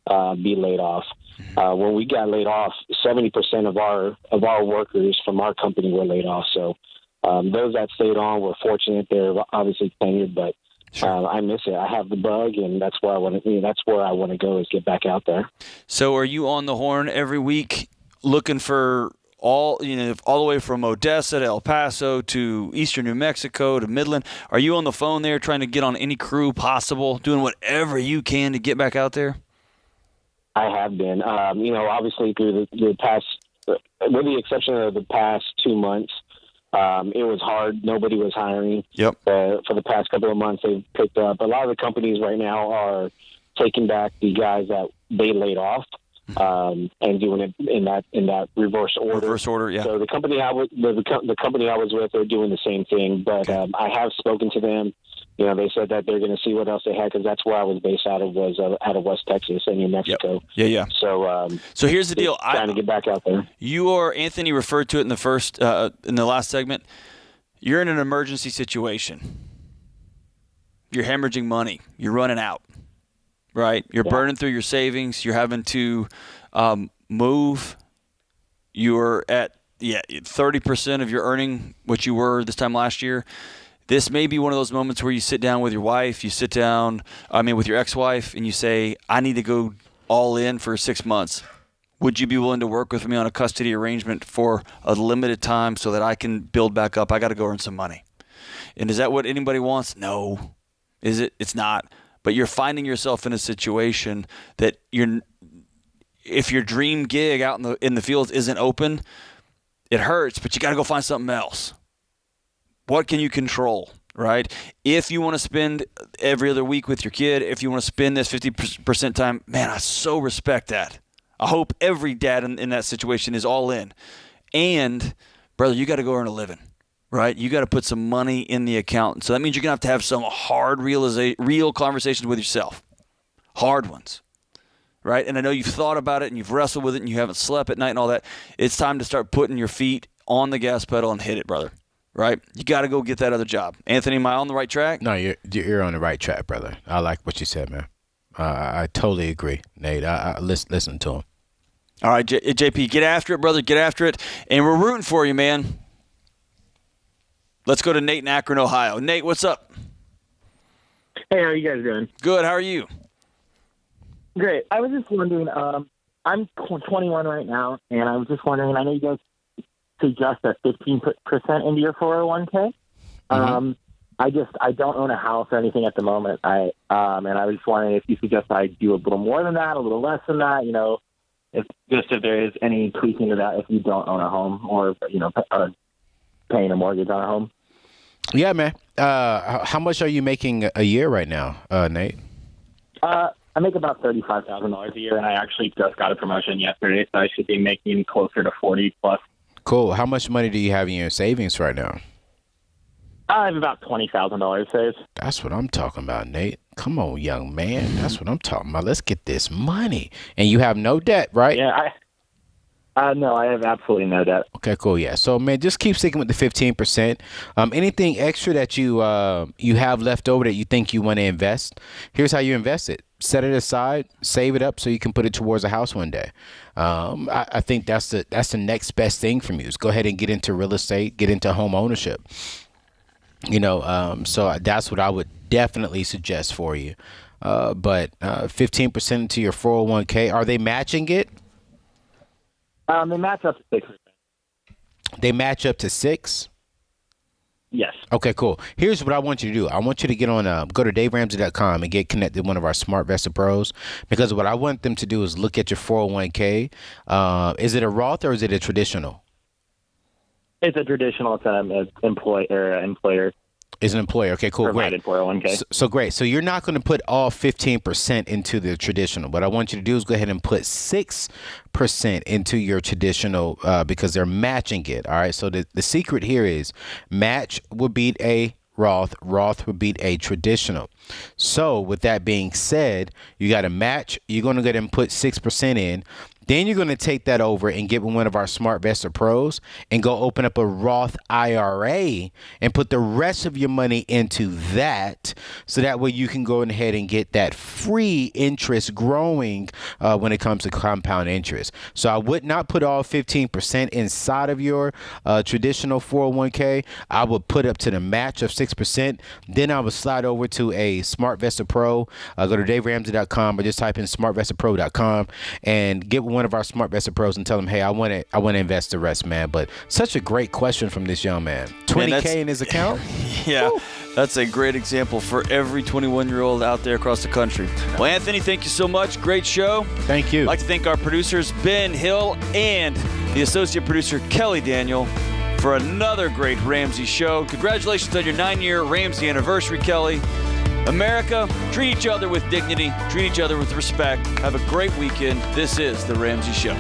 be laid off. When we got laid off, 70% of our workers from our company were laid off. So those that stayed on were fortunate. They're obviously tenured, but I miss it. I have the bug, and that's where I want to. That's where I want to go, is get back out there. So, are you on the horn every week, looking for all the way from Odessa to El Paso to Eastern New Mexico to Midland? Are you on the phone there, trying to get on any crew possible, doing whatever you can to get back out there? I have been. Obviously through the past, with the exception of the past 2 months. It was hard. Nobody was hiring. Yep. For the past couple of months, they've picked up. A lot of the companies right now are taking back the guys that they laid off, and doing it in that reverse order. Reverse order, yeah. So the company the company I was with, they're doing the same thing. But I have spoken to them. They said that they're going to see what else they had, because that's where I was based out of West Texas and New Mexico. Yep. Yeah. So here's the deal. Trying to get back out there. Anthony referred to it in the last segment. You're in an emergency situation. You're hemorrhaging money. You're running out, right? You're burning through your savings. You're having to move. You're at 30% of your earning, what you were this time last year. This may be one of those moments where you sit down with your wife, with your ex-wife, and you say, I need to go all in for 6 months. Would you be willing to work with me on a custody arrangement for a limited time so that I can build back up? I got to go earn some money. And is that what anybody wants? No. Is it? It's not. But you're finding yourself in a situation that if your dream gig out in the fields isn't open, it hurts, but you got to go find something else. What can you control, right? If you want to spend every other week with your kid, if you want to spend this 50% time, man, I so respect that. I hope every dad in that situation is all in. And, brother, you got to go earn a living, right? You got to put some money in the account. So that means you're going to have some hard real conversations with yourself. Hard ones, right? And I know you've thought about it and you've wrestled with it and you haven't slept at night and all that. It's time to start putting your feet on the gas pedal and hit it, brother. Right? You got to go get that other job. Anthony, am I on the right track? No, you're on the right track, brother. I like what you said, man. I totally agree, Nate. I listen to him. All right, JP, get after it, brother. Get after it. And we're rooting for you, man. Let's go to Nate in Akron, Ohio. Nate, what's up? Hey, how are you guys doing? Good. How are you? Great. I was just wondering, I'm 21 right now, and I was just wondering, I know you guys suggest a 15% into your 401k. I don't own a house or anything at the moment. And I was just wondering if you suggest I do a little more than that, a little less than that. If there is any tweaking to that if you don't own a home or paying a mortgage on a home. Yeah, man. How much are you making a year right now, Nate? I make about $35,000 a year, and I actually just got a promotion yesterday, so I should be making closer to 40 plus. Cool. How much money do you have in your savings right now? I have about $20,000 saved. That's what I'm talking about, Nate. Come on, young man. That's what I'm talking about. Let's get this money. And you have no debt, right? Yeah, no, I have absolutely no debt. Okay, cool. Yeah. So, man, just keep sticking with the 15%. Anything extra that you have left over that you think you want to invest, here's how you invest it. Set it aside, save it up so you can put it towards a house one day. I think that's the next best thing from you is go ahead and get into real estate, get into home ownership. So that's what I would definitely suggest for you. But 15% into your 401k, are they matching it? They match up to 6%. They match up to 6%? Yes. Okay, cool. Here's what I want you to do. I want you to get on, go to DaveRamsey.com and get connected with one of our Smart Vested Pros, because what I want them to do is look at your 401k. Is it a Roth or is it a traditional? It's a traditional. It's employer. Is an employer. Okay, cool. Provided Great. 401k. So great. So you're not going to put all 15% into the traditional. What I want you to do is go ahead and put 6% into your traditional because they're matching it. All right. So the secret here is match will beat a Roth. Roth would beat a traditional. So with that being said, you got to match. You're going to go ahead and put 6% in. Then you're going to take that over and get one of our SmartVestor Pros and go open up a Roth IRA and put the rest of your money into that. So that way you can go ahead and get that free interest growing when it comes to compound interest. So I would not put all 15% inside of your traditional 401k. I would put up to the match of 6%. Then I would slide over to a SmartVestor Pro. Go to DaveRamsey.com or just type in SmartVestorPro.com and get one of our SmartVestor Pros and tell them, hey, I want to invest the rest, man. But such a great question from this young man. $20K in his account? Yeah, that's a great example for every 21-year-old out there across the country. Well, Anthony, thank you so much. Great show. Thank you. I'd like to thank our producers, Ben Hill, and the associate producer, Kelly Daniel, for another great Ramsey show. Congratulations on your 9-year Ramsey anniversary, Kelly. America, treat each other with dignity, treat each other with respect. Have a great weekend. This is The Ramsey Show.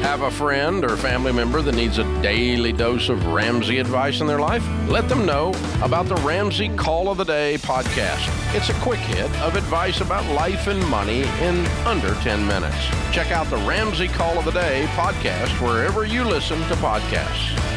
Have a friend or family member that needs a daily dose of Ramsey advice in their life? Let them know about the Ramsey Call of the Day podcast. It's a quick hit of advice about life and money in under 10 minutes. Check out the Ramsey Call of the Day podcast wherever you listen to podcasts.